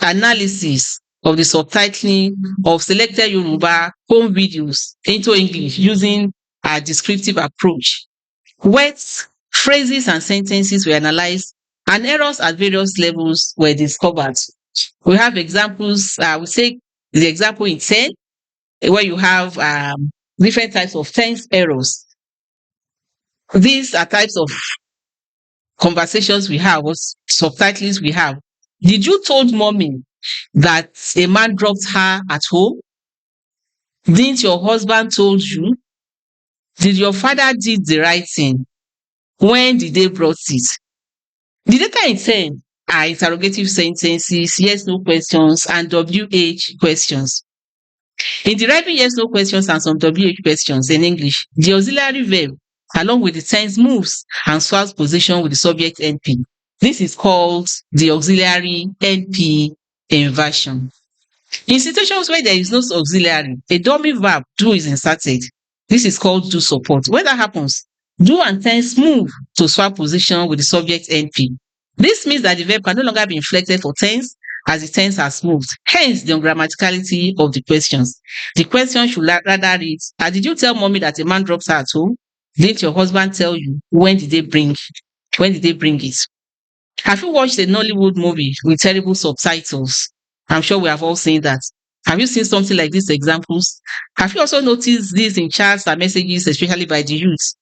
analysis of the subtitling of selected Yoruba home videos into English using a descriptive approach. Words, phrases, and sentences were analyzed, and errors at various levels were discovered. We have examples. We take the example in 10, where you have different types of tense errors. These are types of conversations we have, or subtitlings we have. Did you told mommy that a man dropped her at home? Didn't your husband told you? Did your father did the right thing? When did they brought it? The data in 10 are interrogative sentences, yes, no questions, and WH questions. In deriving yes, no questions and some WH questions in English, the auxiliary verb along with the tense moves and swaps position with the subject NP. This is called the auxiliary NP inversion. In situations where there is no auxiliary, a dummy verb do is inserted. This is called do support. When that happens, do and tense move to swap position with the subject NP. This means that the verb can no longer be inflected for tense as the tense has moved. Hence, the ungrammaticality of the questions. The question should rather read, did you tell mommy that a man drops her at home? Didn't your husband tell you? When did they bring it? Have you watched a Nollywood movie with terrible subtitles? I'm sure we have all seen that. Have you seen something like these examples? Have you also noticed this in chats and messages, especially by the youth?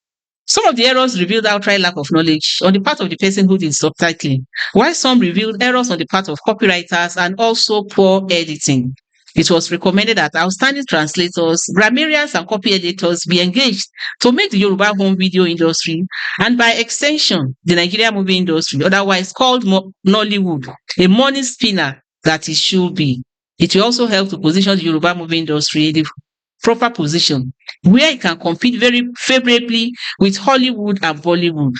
Some of the errors revealed outright lack of knowledge on the part of the person who did subtitling, while some revealed errors on the part of copywriters and also poor editing. It was recommended that outstanding translators, grammarians, and copy editors be engaged to make the Yoruba home video industry, and by extension, the Nigerian movie industry, otherwise called Nollywood, a money spinner that it should be. It will also help to position the Yoruba movie industry in the proper position where it can compete very favorably with Hollywood and Bollywood.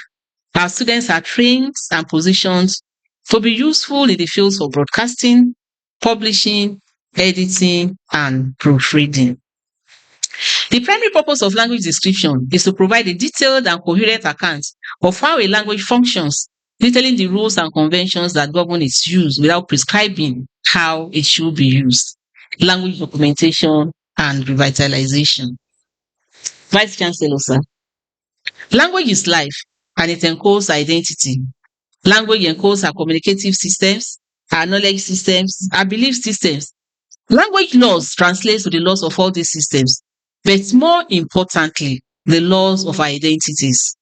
Our students are trained and positioned to be useful in the fields of broadcasting, publishing, editing, and proofreading. The primary purpose of language description is to provide a detailed and coherent account of how a language functions, detailing the rules and conventions that govern its use without prescribing how it should be used. Language documentation and revitalization. Vice Chancellor, sir. Language is life and it encodes identity. Language encodes our communicative systems, our knowledge systems, our belief systems. Language laws translate to the laws of all these systems, but more importantly, the laws of our identities.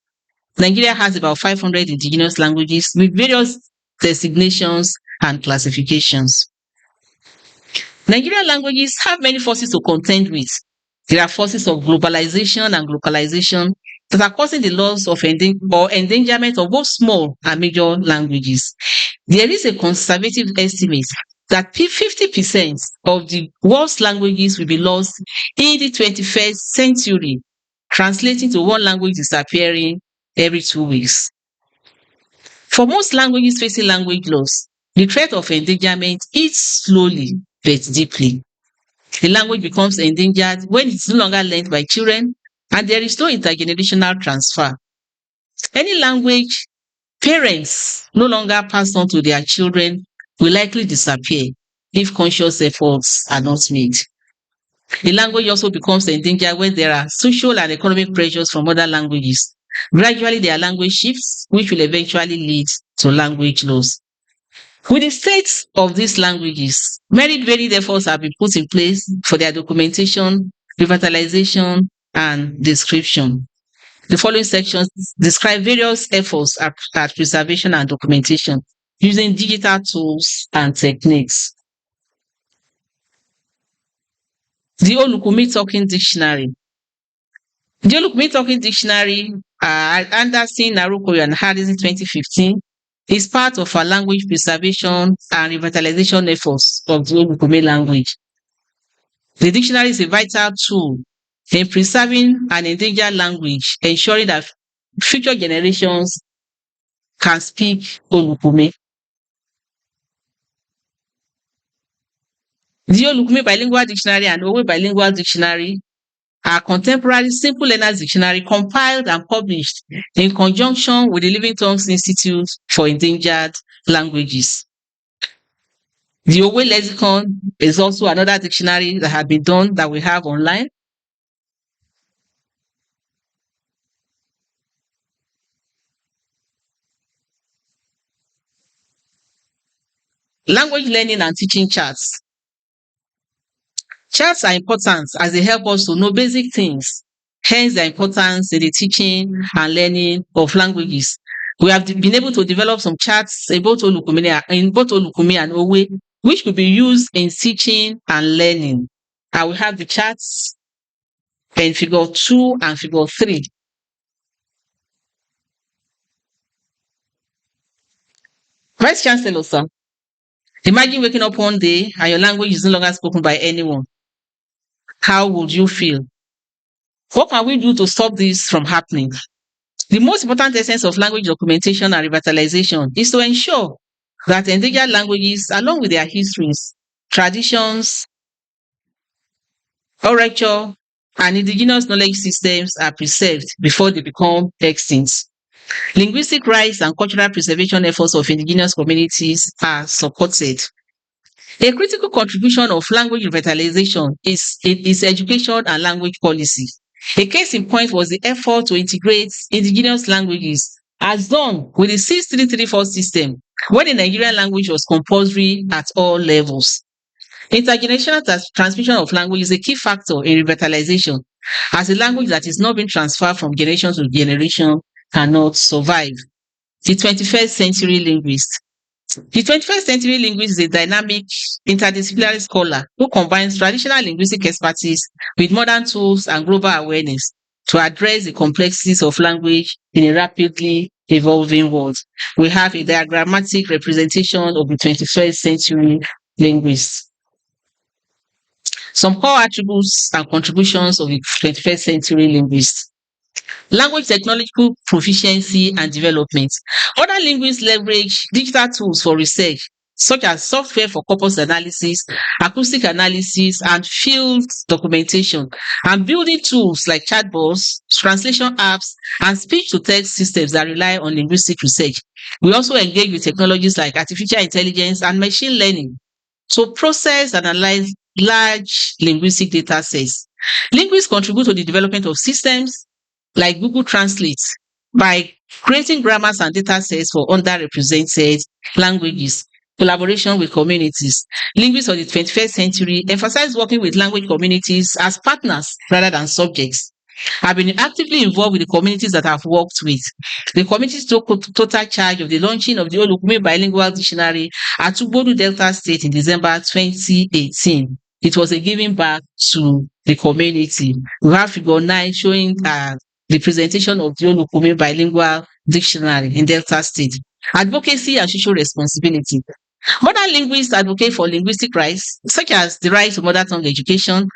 Nigeria has about 500 indigenous languages with various designations and classifications. Nigerian languages have many forces to contend with. There are forces of globalization and localization that are causing the loss of endangerment of both small and major languages. There is a conservative estimate that 50% of the world's languages will be lost in the 21st century, translating to one language disappearing every 2 weeks. For most languages facing language loss, the threat of endangerment eats slowly but deeply. The language becomes endangered when it's no longer learned by children and there is no intergenerational transfer. Any language parents no longer pass on to their children will likely disappear if conscious efforts are not made. The language also becomes endangered when there are social and economic pressures from other languages. Gradually, there are language shifts, which will eventually lead to language loss. With the state of these languages, many varied efforts have been put in place for their documentation, revitalization, and description. The following sections describe various efforts at preservation and documentation using digital tools and techniques. The Olukumi Talking Dictionary. The Olukumi Talking Dictionary, Anderson, Arokoyo, and Harris in 2015, is part of our language preservation and revitalization efforts of the Olukumi language. The dictionary is a vital tool in preserving an endangered language, ensuring that future generations can speak Olukume. The Olukume Bilingual Dictionary and Owe Bilingual Dictionary are contemporary simple learners dictionary compiled and published in conjunction with the Living Tongues Institute for Endangered Languages. The Owe Lexicon is also another dictionary that had been done that we have online. Language learning and teaching charts. Charts are important as they help us to know basic things, hence their importance in the teaching and learning of languages. We have been able to develop some charts in both Olukumi and Owe, which could be used in teaching and learning. I will have the charts in figure 2 and figure 3. Vice Chancellor, sir, imagine waking up one day and your language is no longer spoken by anyone. How would you feel? What can we do to stop this from happening? The most important essence of language documentation and revitalization is to ensure that endangered languages, along with their histories, traditions, orature, and indigenous knowledge systems are preserved before they become extinct. Linguistic rights and cultural preservation efforts of indigenous communities are supported. A critical contribution of language revitalization is education and language policy. A case in point was the effort to integrate indigenous languages as done with the 6334 system, when the Nigerian language was compulsory at all levels. Intergenerational transmission of language is a key factor in revitalization, as a language that is not being transferred from generation to generation cannot survive. The 21st century linguist. The 21st century linguist is a dynamic, interdisciplinary scholar who combines traditional linguistic expertise with modern tools and global awareness to address the complexities of language in a rapidly evolving world. We have a diagrammatic representation of the 21st century linguist. Some core attributes and contributions of the 21st century linguist. Language technological proficiency and development. Other linguists leverage digital tools for research, such as software for corpus analysis, acoustic analysis, and field documentation, and building tools like chatbots, translation apps, and speech-to-text systems that rely on linguistic research. We also engage with technologies like artificial intelligence and machine learning to process and analyze large linguistic data sets. Linguists contribute to the development of systems like Google Translate by creating grammars and data sets for underrepresented languages. Collaboration with communities. Linguists of the 21st century emphasize working with language communities as partners rather than subjects. I've been actively involved with the communities that I've worked with. The communities took total charge of the launching of the Olukume Bilingual Dictionary at Ugbodu Delta State in December 2018. It was a giving back to the community. We have figure 9 showing the presentation of the Olukume Bilingual Dictionary in Delta State. Advocacy and social responsibility. Modern linguists advocate for linguistic rights, such as the right to mother tongue education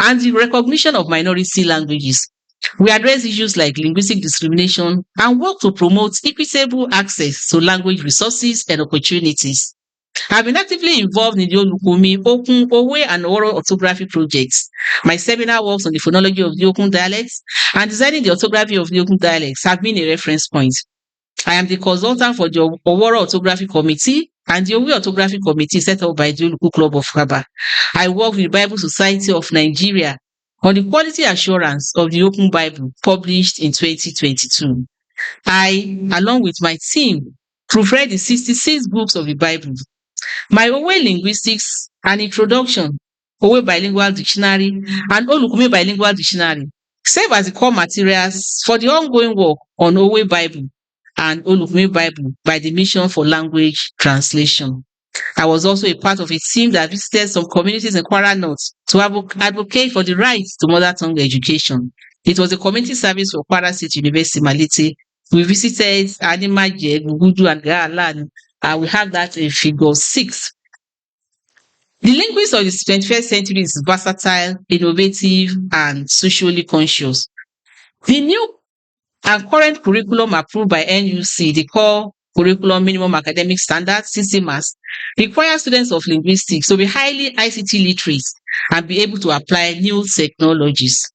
and the recognition of minority languages. We address issues like linguistic discrimination and work to promote equitable access to language resources and opportunities. I've been actively involved in the Olukumi, Okun, Owe, and oral orthography projects. My seminar works on the phonology of the Okun dialects, and designing the orthography of the Okun dialects have been a reference point. I am the consultant for the Oworo Orthography Committee and the Owe Orthography Committee set up by the Oluku Club of Kaba. I work with the Bible Society of Nigeria on the quality assurance of the Okun Bible published in 2022. I, along with my team, proofread the 66 books of the Bible. My Owe Linguistics and Introduction, Owe Bilingual Dictionary, and Olukume Bilingual Dictionary serve as the core materials for the ongoing work on Owe Bible and Olukume Bible by the Mission for Language Translation. I was also a part of a team that visited some communities in Kwara North to advocate for the right to mother tongue education. It was a community service for Kwara State University, Malete. We visited Animaje, Gugudu, and Gaalan, and we have that in figure 6. The linguist of the 21st century is versatile, innovative, and socially conscious. The new and current curriculum approved by NUC, the Core Curriculum Minimum Academic Standards, CCMAS, requires students of linguistics to be highly ICT literate and be able to apply new technologies,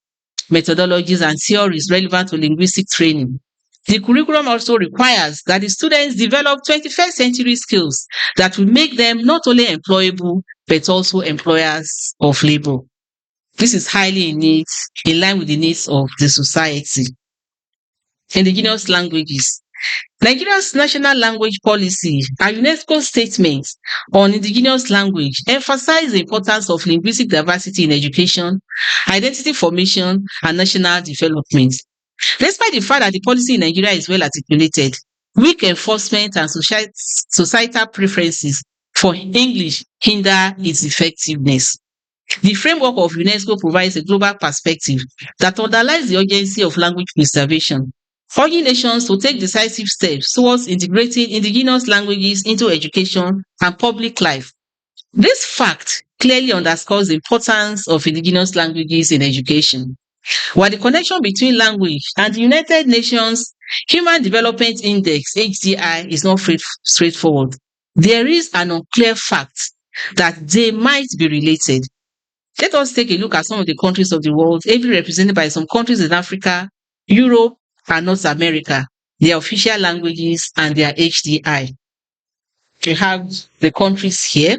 methodologies, and theories relevant to linguistic training. The curriculum also requires that the students develop 21st century skills that will make them not only employable but also employers of labor. This is highly in line with the needs of the society. Indigenous languages. Nigeria's national language policy and UNESCO statement on indigenous language emphasize the importance of linguistic diversity in education, identity formation, and national development. Despite the fact that the policy in Nigeria is well articulated, weak enforcement and societal preferences for English hinder its effectiveness. The framework of UNESCO provides a global perspective that underlines the urgency of language preservation, urging nations to take decisive steps towards integrating indigenous languages into education and public life. This fact clearly underscores the importance of indigenous languages in education. While the connection between language and the United Nations Human Development Index (HDI) is not straightforward, there is an unclear fact that they might be related. Let us take a look at some of the countries of the world, ably represented by some countries in Africa, Europe, and North America, their official languages and their HDI. We have the countries here.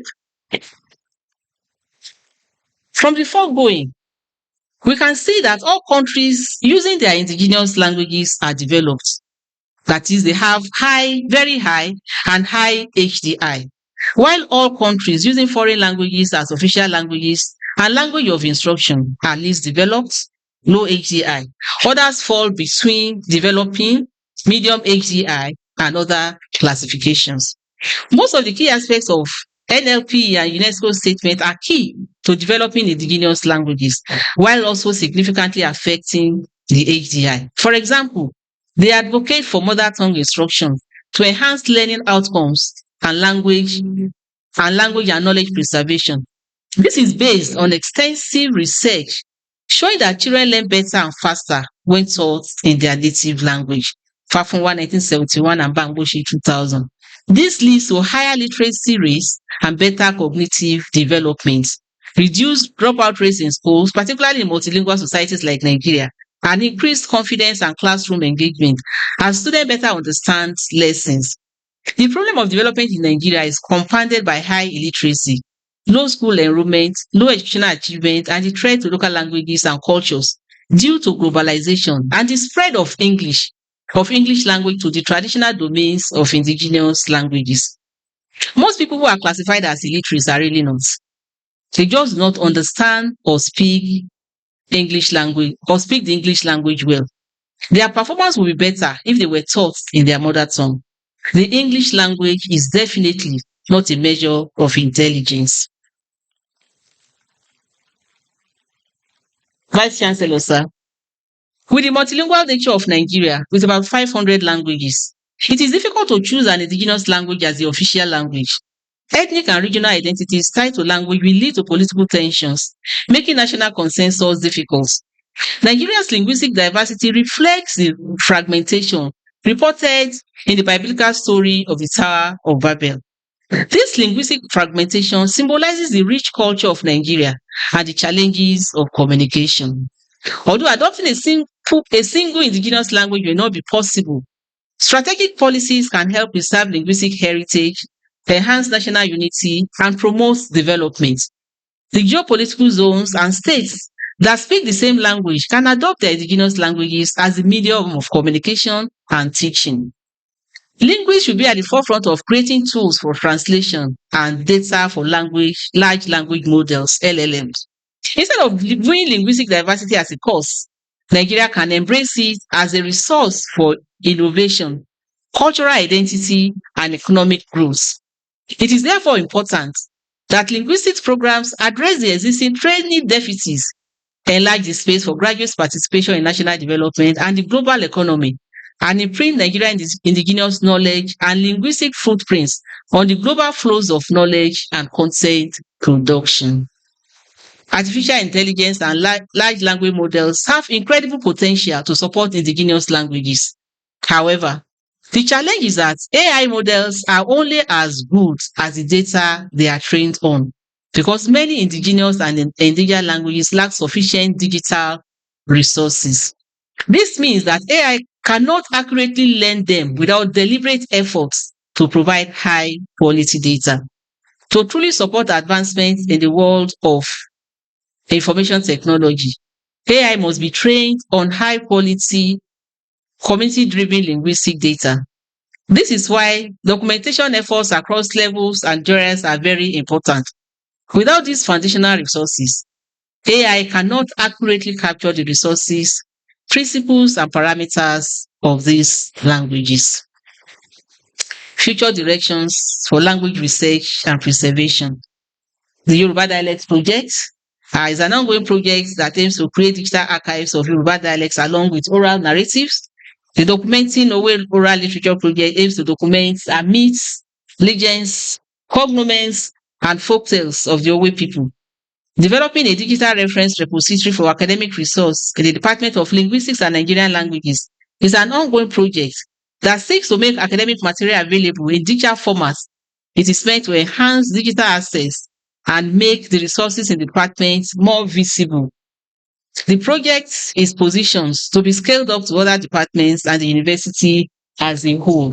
From the foregoing, we can see that all countries using their indigenous languages are developed. That is, they have high, very high, and high HDI. While all countries using foreign languages as official languages and language of instruction are least developed, low HDI. Others fall between developing, medium HDI, and other classifications. Most of the key aspects of NLP and UNESCO statement are key to developing indigenous languages, while also significantly affecting the HDI. For example, they advocate for mother tongue instruction to enhance learning outcomes and language and knowledge preservation. This is based on extensive research showing that children learn better and faster when taught in their native language. Fafunwa 1971 and Bangboshi 2000. This leads to higher literacy rates and better cognitive development, reduced dropout rates in schools, particularly in multilingual societies like Nigeria, and increased confidence and classroom engagement as students better understand lessons. The problem of development in Nigeria is compounded by high illiteracy, low school enrollment, low educational achievement, and the threat to local languages and cultures due to globalization and the spread of English language to the traditional domains of indigenous languages. Most people who are classified as illiterates are really not. They just do not understand or speak English language or speak the English language well. Their performance will be better if they were taught in their mother tongue. The English language is definitely not a measure of intelligence. Vice Chancellor, sir. With the multilingual nature of Nigeria, with about 500 languages, it is difficult to choose an indigenous language as the official language. Ethnic and regional identities tied to language will lead to political tensions, making national consensus difficult. Nigeria's linguistic diversity reflects the fragmentation reported in the biblical story of the Tower of Babel. This linguistic fragmentation symbolizes the rich culture of Nigeria and the challenges of communication. Although adopting a single indigenous language may not be possible, strategic policies can help preserve linguistic heritage, enhance national unity, and promote development. The geopolitical zones and states that speak the same language can adopt their indigenous languages as the medium of communication and teaching. Linguists should be at the forefront of creating tools for translation and data for large language models, LLMs. Instead of viewing linguistic diversity as a cost, Nigeria can embrace it as a resource for innovation, cultural identity, and economic growth. It is therefore important that linguistics programs address the existing training deficits, enlarge the space for graduate participation in national development and the global economy, and imprint Nigerian indigenous knowledge and linguistic footprints on the global flows of knowledge and content production. Artificial intelligence and large language models have incredible potential to support indigenous languages. However, the challenge is that AI models are only as good as the data they are trained on, because many indigenous and endangered languages lack sufficient digital resources. This means that AI cannot accurately learn them without deliberate efforts to provide high quality data. To truly support advancements in the world of information technology, AI must be trained on high quality, community driven linguistic data. This is why documentation efforts across levels and genres are very important. Without these foundational resources, AI cannot accurately capture the resources, principles, and parameters of these languages. Future directions for language research and preservation. The Yoruba Dialects Project is an ongoing project that aims to create digital archives of Yoruba dialects along with oral narratives. The Documenting Owe Oral Literature Project aims to document myths, legends, cognomens, and folktales of the Owe people. Developing a digital reference repository for academic resource in the Department of Linguistics and Nigerian Languages is an ongoing project that seeks to make academic material available in digital formats. It is meant to enhance digital access and make the resources in the department more visible. The project is positioned to be scaled up to other departments and the university as a whole.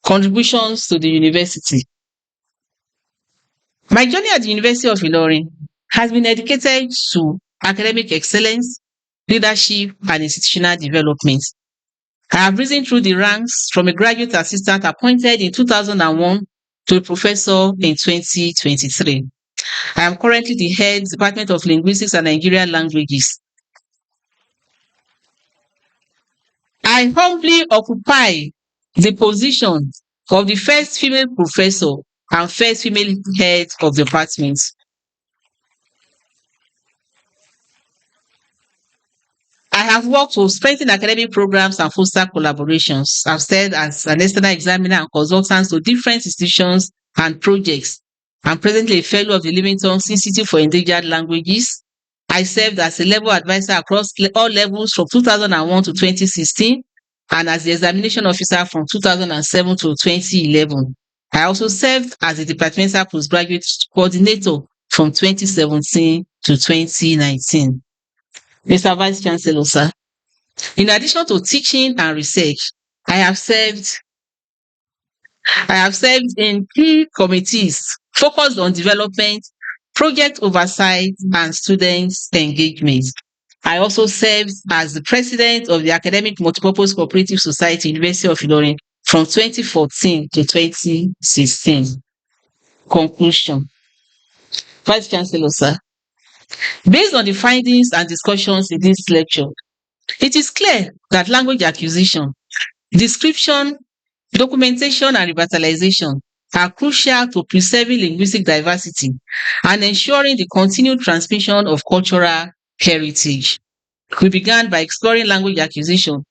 Contributions to the university. My journey at the University of Ilorin has been dedicated to academic excellence, leadership, and institutional development. I have risen through the ranks from a graduate assistant appointed in 2001 to a professor in 2023. I am currently the head Department of Linguistics and Nigerian Languages. I humbly occupy the position of the first female professor and first female head of the department. I have worked to strengthen academic programs and foster collaborations. I've served as an external examiner and consultant to different institutions and projects. I'm presently a fellow of the Livingstone Institute for Endangered Languages. I served as a level advisor across all levels from 2001 to 2016 and as the examination officer from 2007 to 2011. I also served as a departmental postgraduate coordinator from 2017 to 2019. Mr. Vice Chancellor, sir, in addition to teaching and research, I have served in key committees focused on development, project oversight, and students' engagement. I also served as the president of the Academic Multipurpose Cooperative Society, University of Ilorin, from 2014 to 2016. Conclusion. Vice Chancellor, sir, based on the findings and discussions in this lecture, it is clear that language acquisition, description, documentation, and revitalization are crucial to preserving linguistic diversity and ensuring the continued transmission of cultural heritage. We began by exploring language acquisition,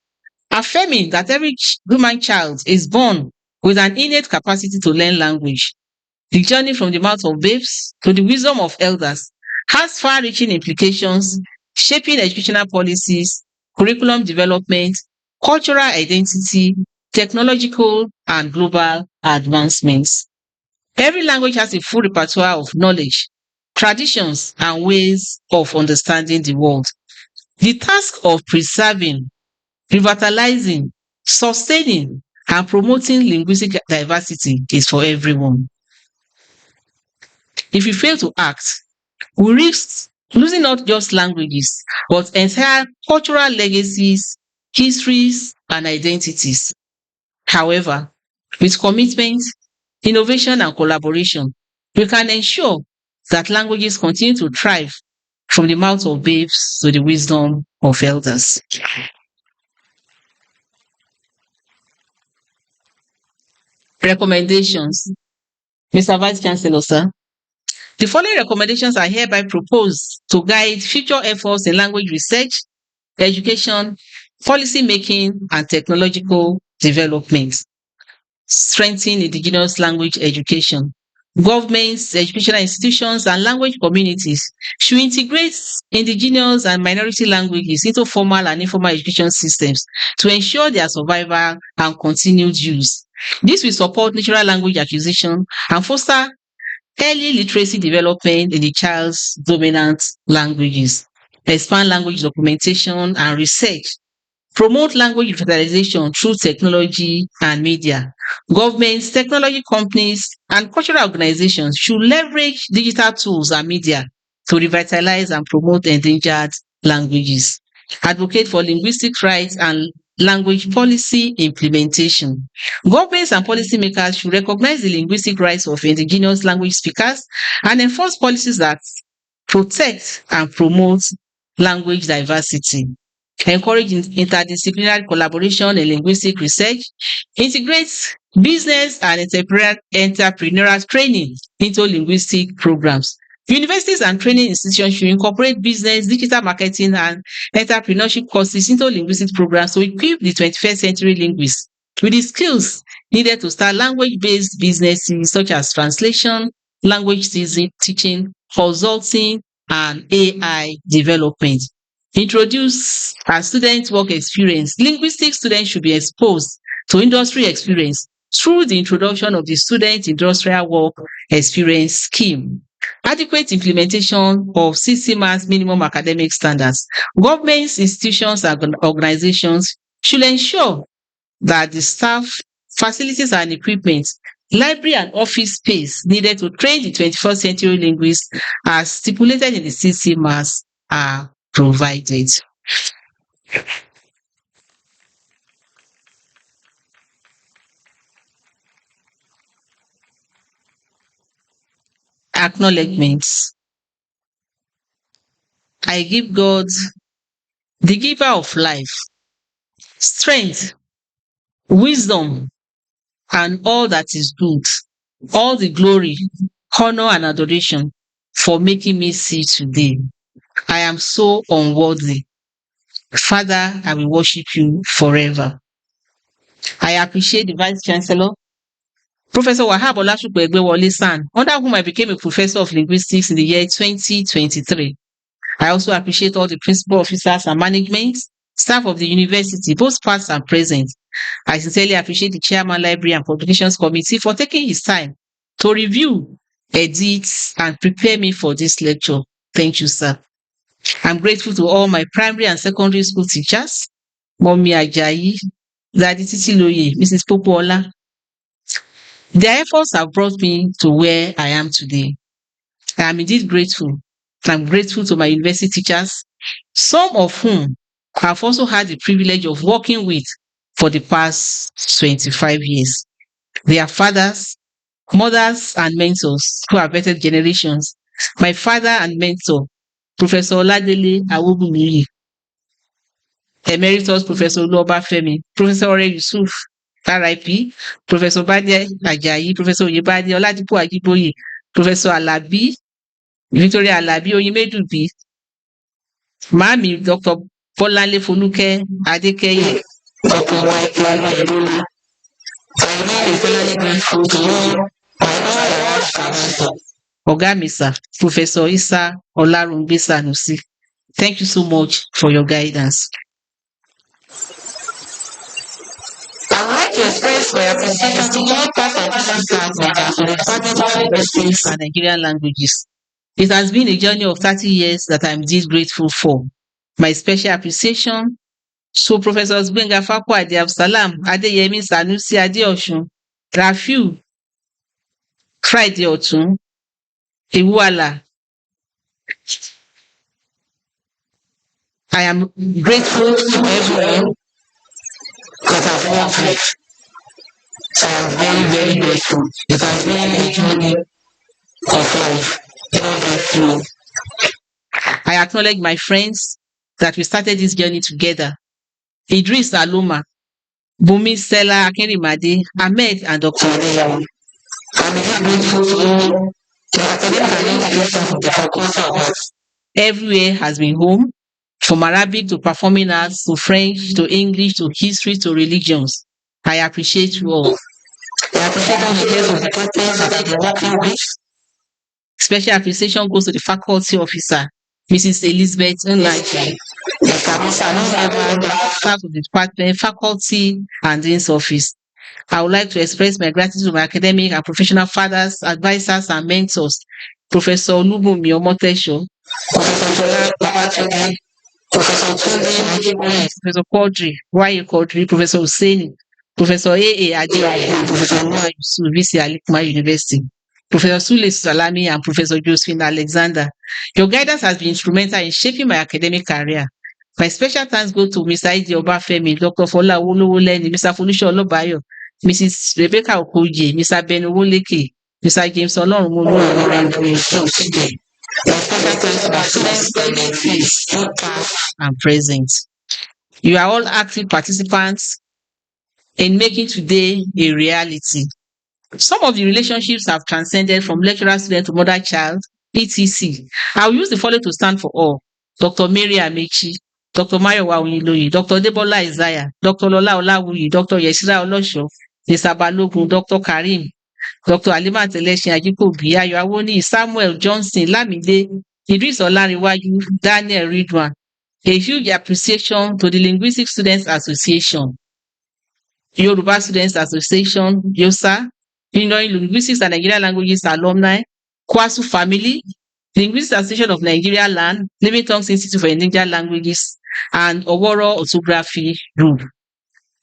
affirming that every human child is born with an innate capacity to learn language. The journey from the mouth of babes to the wisdom of elders has far-reaching implications, shaping educational policies, curriculum development, cultural identity, technological and global advancements. Every language has a full repertoire of knowledge, traditions, and ways of understanding the world. The task of preserving, revitalizing, sustaining, and promoting linguistic diversity is for everyone. If we fail to act, we risk losing not just languages, but entire cultural legacies, histories, and identities. However, with commitment, innovation, and collaboration, we can ensure that languages continue to thrive from the mouth of babes to the wisdom of elders. Recommendations. Mr. Vice Chancellor, sir, The following recommendations are hereby proposed to guide future efforts in language research, education, policy making, and technological development. Strengthen indigenous language education. Governments, educational institutions, and language communities should integrate indigenous and minority languages into formal and informal education systems to ensure their survival and continued use. This will support natural language acquisition and foster early literacy development in the child's dominant languages. Expand language documentation and research. Promote language revitalization through technology and media. Governments, technology companies, and cultural organizations should leverage digital tools and media to revitalize and promote endangered languages. Advocate for linguistic rights and language policy implementation. Governments and policymakers should recognize the linguistic rights of indigenous language speakers and enforce policies that protect and promote language diversity. Encourage interdisciplinary collaboration in linguistic research, integrate business and entrepreneurial training into linguistic programs. Universities and training institutions should incorporate business, digital marketing, and entrepreneurship courses into linguistic programs to equip the 21st century linguists with the skills needed to start language-based businesses such as translation, language teaching, consulting, and AI development. Introduce a student work experience. Linguistic students should be exposed to industry experience through the introduction of the Student Industrial Work Experience Scheme. Adequate implementation of CCMA's minimum academic standards. Governments, institutions, and organizations should ensure that the staff, facilities, and equipment, library and office space needed to train the 21st century linguists as stipulated in the CCMAs are provided. Acknowledgments. I give God, the giver of life, strength, wisdom, and all that is good, all the glory, honor, and adoration for making me see today. I am so unworthy. Father, I will worship you forever. I appreciate the Vice Chancellor, Professor Wahab Olasupo Egbewole San, under whom I became a professor of linguistics in the year 2023. I also appreciate all the principal officers and management, staff of the university, both past and present. I sincerely appreciate the Chairman, Library and Publications Committee for taking his time to review, edit, and prepare me for this lecture. Thank you, sir. I'm grateful to all my primary and secondary school teachers, Mommy Ajayi, Daddy Titiloye, Mrs. Popola. Their efforts have brought me to where I am today. I am indeed grateful. I'm grateful to my university teachers, some of whom I've also had the privilege of working with for the past 25 years. They are fathers, mothers, and mentors who have vetted generations. My father and mentor, Professor Oladele Awobunmiyi, Emeritus Professor Oluwabafemi, Professor Ore Yusuf, RIP, Professor Bade Ajayi, Professor Oyebade Oladipo Ajiboye, Professor Alabi, Victoria Alabi Oyemedubi, Mami Dr. Bolanle Foluke Adekeye, Dr. Michael Adebola. I'm very, very grateful to all my staff. Oga Misa, Professor Isa Olarungbe Sanusi. Thank you so much for your guidance. I would like to express my appreciation to all past and present staff members for the Department of Linguistics and Nigerian Languages. It has been a journey of 30 years that I'm indeed grateful for. My special appreciation to Professors Gbenga Fakwade Absalam, Adeyemi Sanusi Adeosun, Rafiu Friday Otun, Ewuala. I am grateful to everyone that I've worked with. I am very, very grateful. It has been a journey of life. I acknowledge my friends that we started this journey together. Idris Aluma, Bumi Stella Akinrimade, Ahmed, and Dr. Adeyawo. I'm very grateful to all The academic and non-academic staff of the Faculty of Arts everywhere has been home, from Arabic to performing arts to French to English to history to religions. I appreciate you all. I appreciate all the heads of departments that I've been working with. Special appreciation goes to the faculty officer, Mrs. Elizabeth Nnaji, Dr. Musa Nunzaba, staff of the department, faculty, and dean's office. I would like to express my gratitude to my academic and professional fathers, advisors, and mentors, Professor Olubunmi Omotesho, Professor Jola Babatunde, Professor Tunde Ajiboye, Professor Quadri, Professor Hussaini, Professor A.A. Adeoye, and Professor Noah Yusuf, VC Alikuma University, Professor Sule Salami, and Professor Josephine Alexander. Your guidance has been instrumental in shaping my academic career. My special thanks go to Mr. Ide Obafemi, Dr. Fola Wolowoleni, Mr. Folusho Olobayo, Mrs. Rebecca Okoye, Mr. Ben Owoleke, Mr. James Olorunmolu, and Your special thanks to my students, benefits, both past and present. You are all active participants in making today a reality. Some of the relationships have transcended from lecturer student to mother child, etc. I will use the following to stand for all: Dr. Mary Amechi, Dr. Mayowa Oyinloye, Dr. Debola Isaiah, Dr. Lola Olawuyi, Dr. Yesira Olosho, Mr. Balogun, Dr. Karim, Dr. Alimat Elesin Ajikobi, Ayo Awoniyi, Samuel Johnson, Lamide, Idris Olariwaju, Daniel Ridwan. A huge appreciation to the Linguistic Students Association, Yoruba Students Association, YOSA, Ilorin Linguistics and Nigerian Languages Alumni, Kwasu Family, Linguistics Association of Nigeria Land, Living Tongues Institute for Indigenous Languages, and Oworo Orthography Group.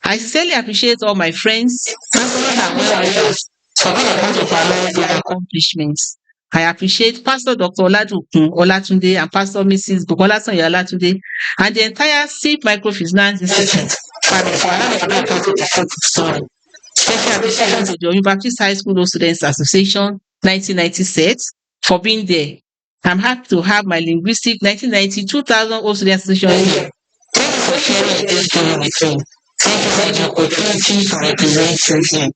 I sincerely appreciate all my friends, counselors, and well-wishers for being a part of our lives and accomplishments. I appreciate Pastor Dr. Oladokun Olatunde and Pastor Mrs. Bukola Sanya Olatunde and the entire SIP Microfinance Institute family for allowing me to be a part of the success story. Special appreciation to the Oyun Baptist High School Students Association 1990 set for being there. I'm happy to have my linguistic 1990 2000 Students Association here. Thank you for sharing this journey with me. Thank you for the opportunity to represent you here.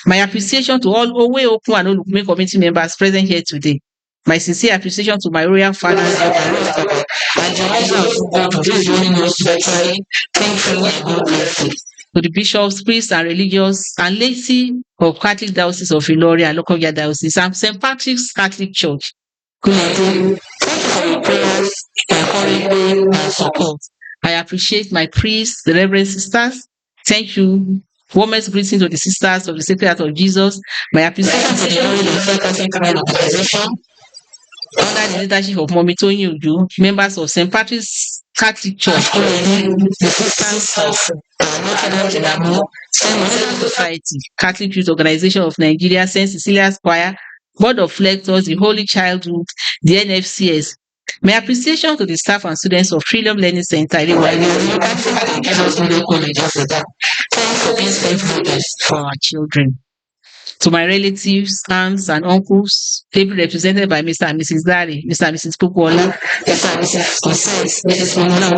My appreciation to all Owe Okun and Olukume committee members present here today. My sincere appreciation to my royal fathers and the advisor of God for this joining us virtually. Thank you and God bless you. To the bishops, priests, and religious and laity of Catholic Diocese of Ilorin and Lokoja Diocese and St. Patrick's Catholic Church. Good evening. Thank you for your prayers, encouragement, and support. I appreciate my priests, the Reverend Sisters. Thank you. Warmest greeting to the sisters of the Sacred Heart of Jesus. My appreciation to the Ilorin and Catholic Organization under the leadership of Mommy Tony Uju, members of St. Patrick's Catholic Church, the Sisters of Notre Dame, St. Moneta Society, Catholic Youth Organization of Nigeria, St. Cecilia's Choir, Board of Lectors, the Holy Childhood, the NFCS. My appreciation to the staff and students of Trillium Learning Center, Thanks for being faithfulness for our children. To my relatives, aunts, and uncles, people represented by Mr. and Mrs. Dari, Mr. and Mrs. Pukuola, Mr. and Mrs. Consent, Mrs. Mona,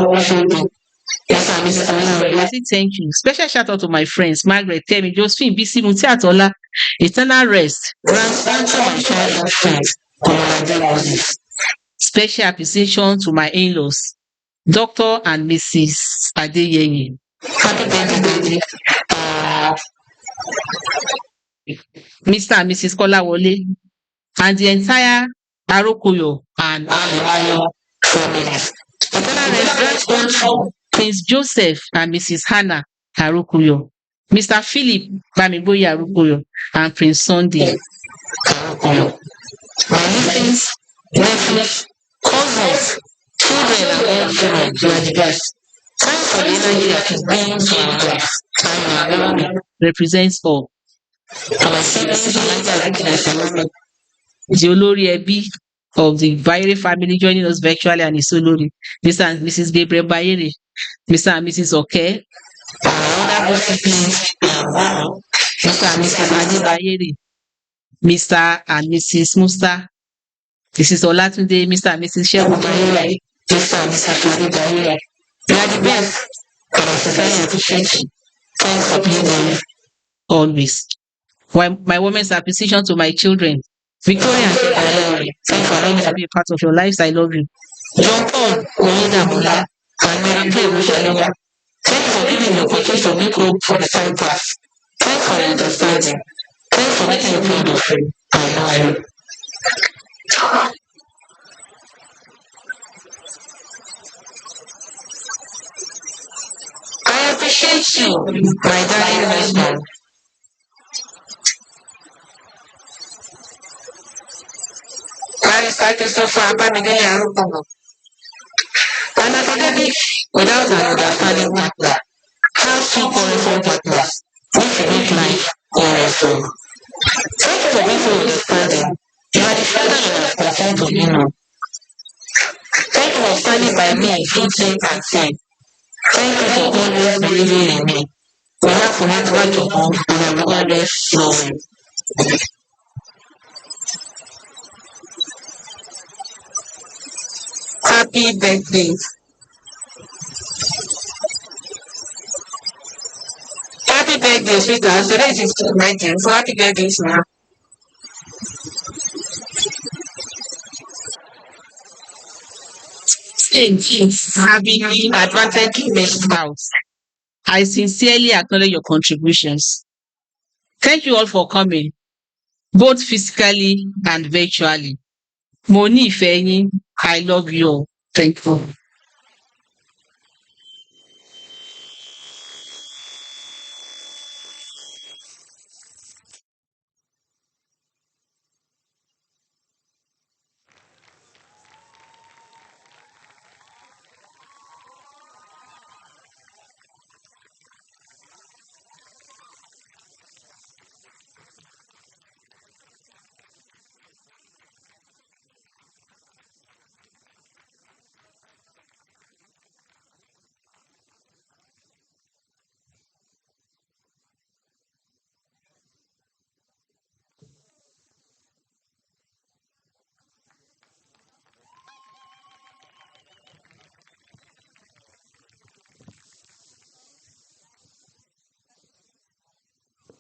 yes, and Mrs. Mona. I say thank you. Special shout out to my friends, Margaret, Temi, Josephine, BC, Mutiatola, Eternal Rest, grandfather, my childhood friends, Special appreciation to my in-laws, Dr. and Mrs. Adeyeye. Happy birthday, Mr. and Mrs. Kolawole, and the entire Arokoyo and Arokoyo families. Prince Joseph and Mrs. Hannah Arokoyo, Mr. Philip Bamiboye Arokoyo, and Prince Sunday Arokoyo. My nieces, nephews, cousins, children, and all children, you are the best. Thanks for the energy that is bringing to our lives. Time represents all. Our siblings, the Olori Ebi of the Bayere family joining us virtually, and his Olori, Mr. and Mrs. Gabriel Bayere, Mr. and Mrs. Oke, other siblings, Mr. and Mrs. Adi Bayere, Mr. and Mrs. Musta, Mrs. Olatunde, Mr. and Mrs. Shehu Bayere, Mr. and Mrs. Adi Bayere. You are the best, and I sincerely appreciate you. Thanks for being there always. My woman's appreciation to my children, Victoria Ilorin, thank you for allowing me to be a part of your lives. I love you. John Paul Oyedamola and Mary Kay Oshalewa, thank you for giving me the opportunity to make hope for the time past. Thank you for your understanding. Thank you for making me proud of you. I love you. I appreciate you, my darling husband. Barrister Christopher Abamidele Arokoyo. An academic without an understanding partner. How two powerful partners need to make life meaningful. Thank you for being so understanding. You are the father that has conformed to me now. Thank you for standing by me through thick and thin. Thank you for always believing in me. We have to make right to home and I'm always flowing. Happy birthday. Happy birthday, sweetheart. Today is 19, so happy birthday, now. Having advantagely missed out. I sincerely acknowledge your contributions. Thank you all for coming, both physically and virtually. Moni Ifeyin, I love you all. Thank you.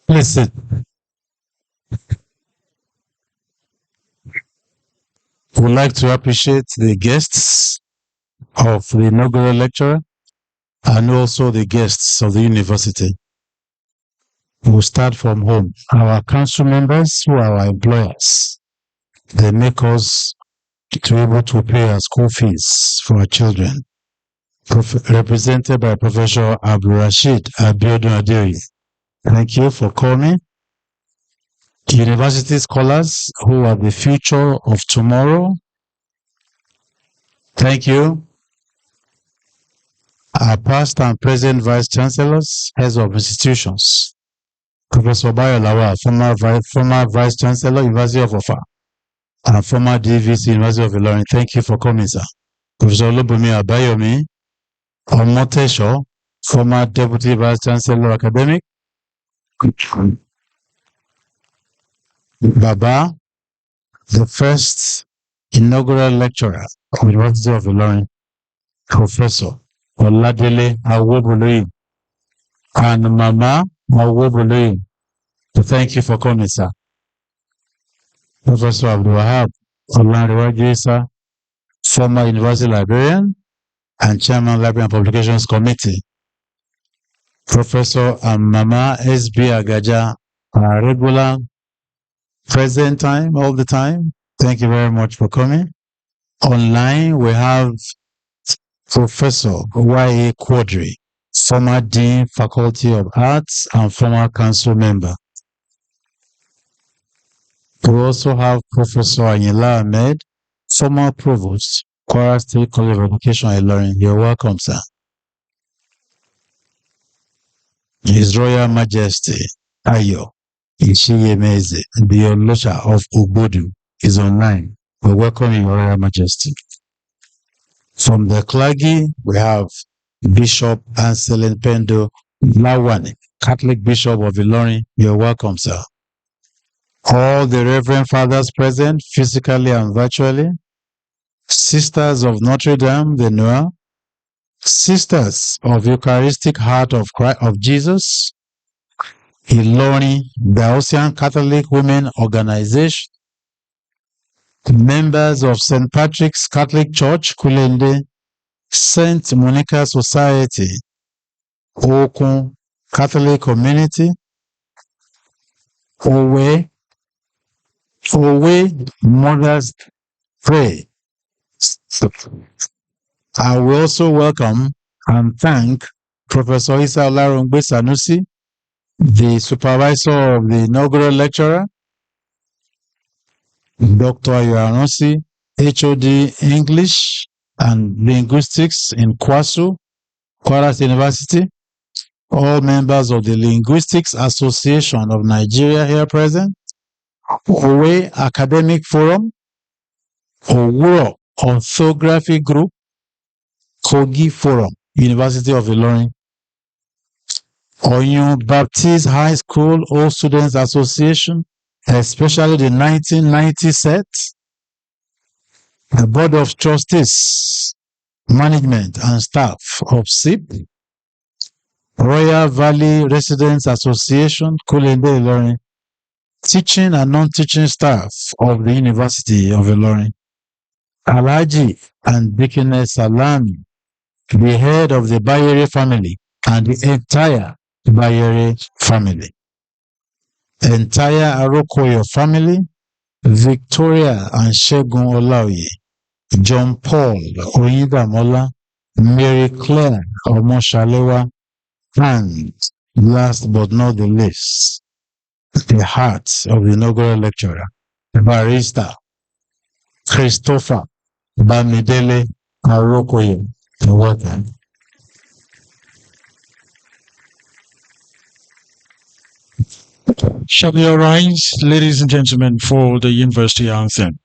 Listen, would like to appreciate the guests of the inaugural lecture and also the guests of the university. We'll start from home. Our council members who are our employers, they make us to be able to pay our school fees for our children. Represented by Professor Abdulrashid Abiodun Aderi. Thank you for coming. University scholars who are the future of tomorrow. Thank you. Our past and present vice chancellors, heads of institutions. Professor Bayo Lawal, former vice chancellor, University of Ofa, and former DVC, University of Ilorin. Thank you for coming, sir. Professor Olubunmi Abayomi, Omotesho, former deputy vice chancellor, academic. Baba, the first inaugural lecturer of the University of Ilorin, Professor Oladele Awoboloyi, and Mama Awoboloyi. Thank you for coming, sir. Professor Abdulwahab Olanrewaju, sir, former university librarian and chairman Library and Publications Committee. Professor and Mama S.B. Agaja, regular, present time, all the time. Thank you very much for coming. Online, we have Professor Y.A. Quadri, former Dean, Faculty of Arts, and former council member. We also have Professor Anyela Ahmed, former Provost, Kwara State College of Education, Ilorin. You're welcome, sir. His Royal Majesty Ayo Ishiyemeze, the Olosha of Ugbodu, is online. We welcome you, Your Royal Majesty. From the clergy, we have Bishop Anselin Pendo Lawani, Catholic Bishop of Ilorin. You're welcome, sir. All the Reverend Fathers present, physically and virtually. Sisters of Notre Dame de Noir, Sisters of Eucharistic Heart of Christ, of Jesus, Ilorin, the Ocean Catholic Women Organization, members of St. Patrick's Catholic Church, Kulende, St. Monica Society, Okun Catholic Community, Owe Mothers Pray. I will also welcome and thank Professor Isa Olarungbe Sanusi, the supervisor of the inaugural lecturer, Dr. Ayoanosi, HOD English and Linguistics in Kwara State University, all members of the Linguistics Association of Nigeria here present, Owe Academic Forum, Owuro Orthography Group, Kogi Forum, University of Ilorin, Oyun Baptist High School All Students Association, especially the 1990 set, the Board of Trustees, Management and Staff of SIP, Royal Valley Residents Association, Kulende Ilorin, teaching and non-teaching staff of the University of Ilorin, Alhaji and Deaconess Salami, the head of the Bayere family and the entire Bayere family, entire Arokoyo family, Victoria and Shegun Olaoye, John Paul Oyidamola, Mary Claire Omoshalewa, and last but not the least, the heart of the inaugural lecturer, Barrister Christopher Bamidele Arokoyo. Welcome. Shall we arise, ladies and gentlemen, for the university anthem?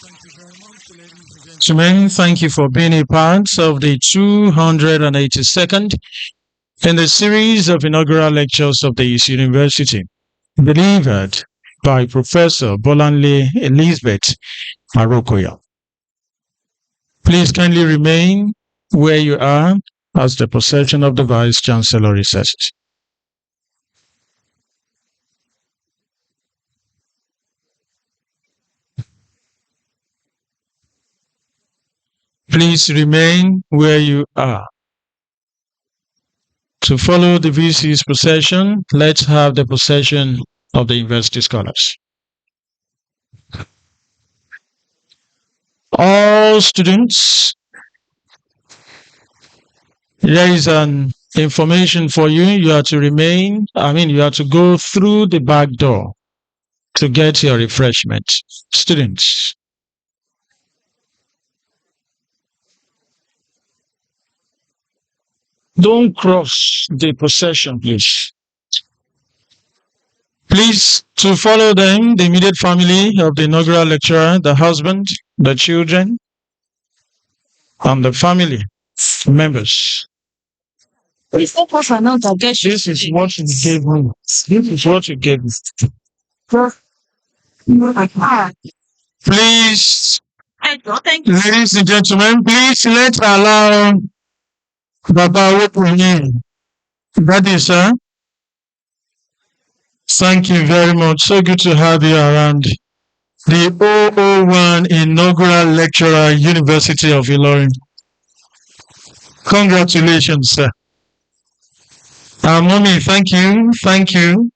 Thank you very much, ladies and gentlemen. Thank you for being a part of the 282nd in the series of inaugural lectures of this university, delivered by Professor Bolanle Elizabeth Arokoyo. Please kindly remain where you are as the procession of the Vice Chancellor recesses. Please remain where you are. To follow the VC's procession, let's have the procession of the university scholars. All students, there is an information for you. You are to you are to go through the back door to get your refreshment. Students, Don't cross the procession, please. Please, to follow them, the immediate family of the inaugural lecturer, the husband, the children, and the family members. This is what you gave me. This is what you gave me. Please, ladies and gentlemen, please let's allow Baba Wopunyi. That is, sir. Thank you very much. So good to have you around. The 001 inaugural lecturer, University of Ilorin. Congratulations, sir. Mommy, thank you. Thank you.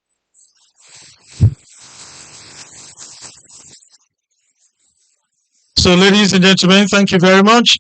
So, ladies and gentlemen, thank you very much.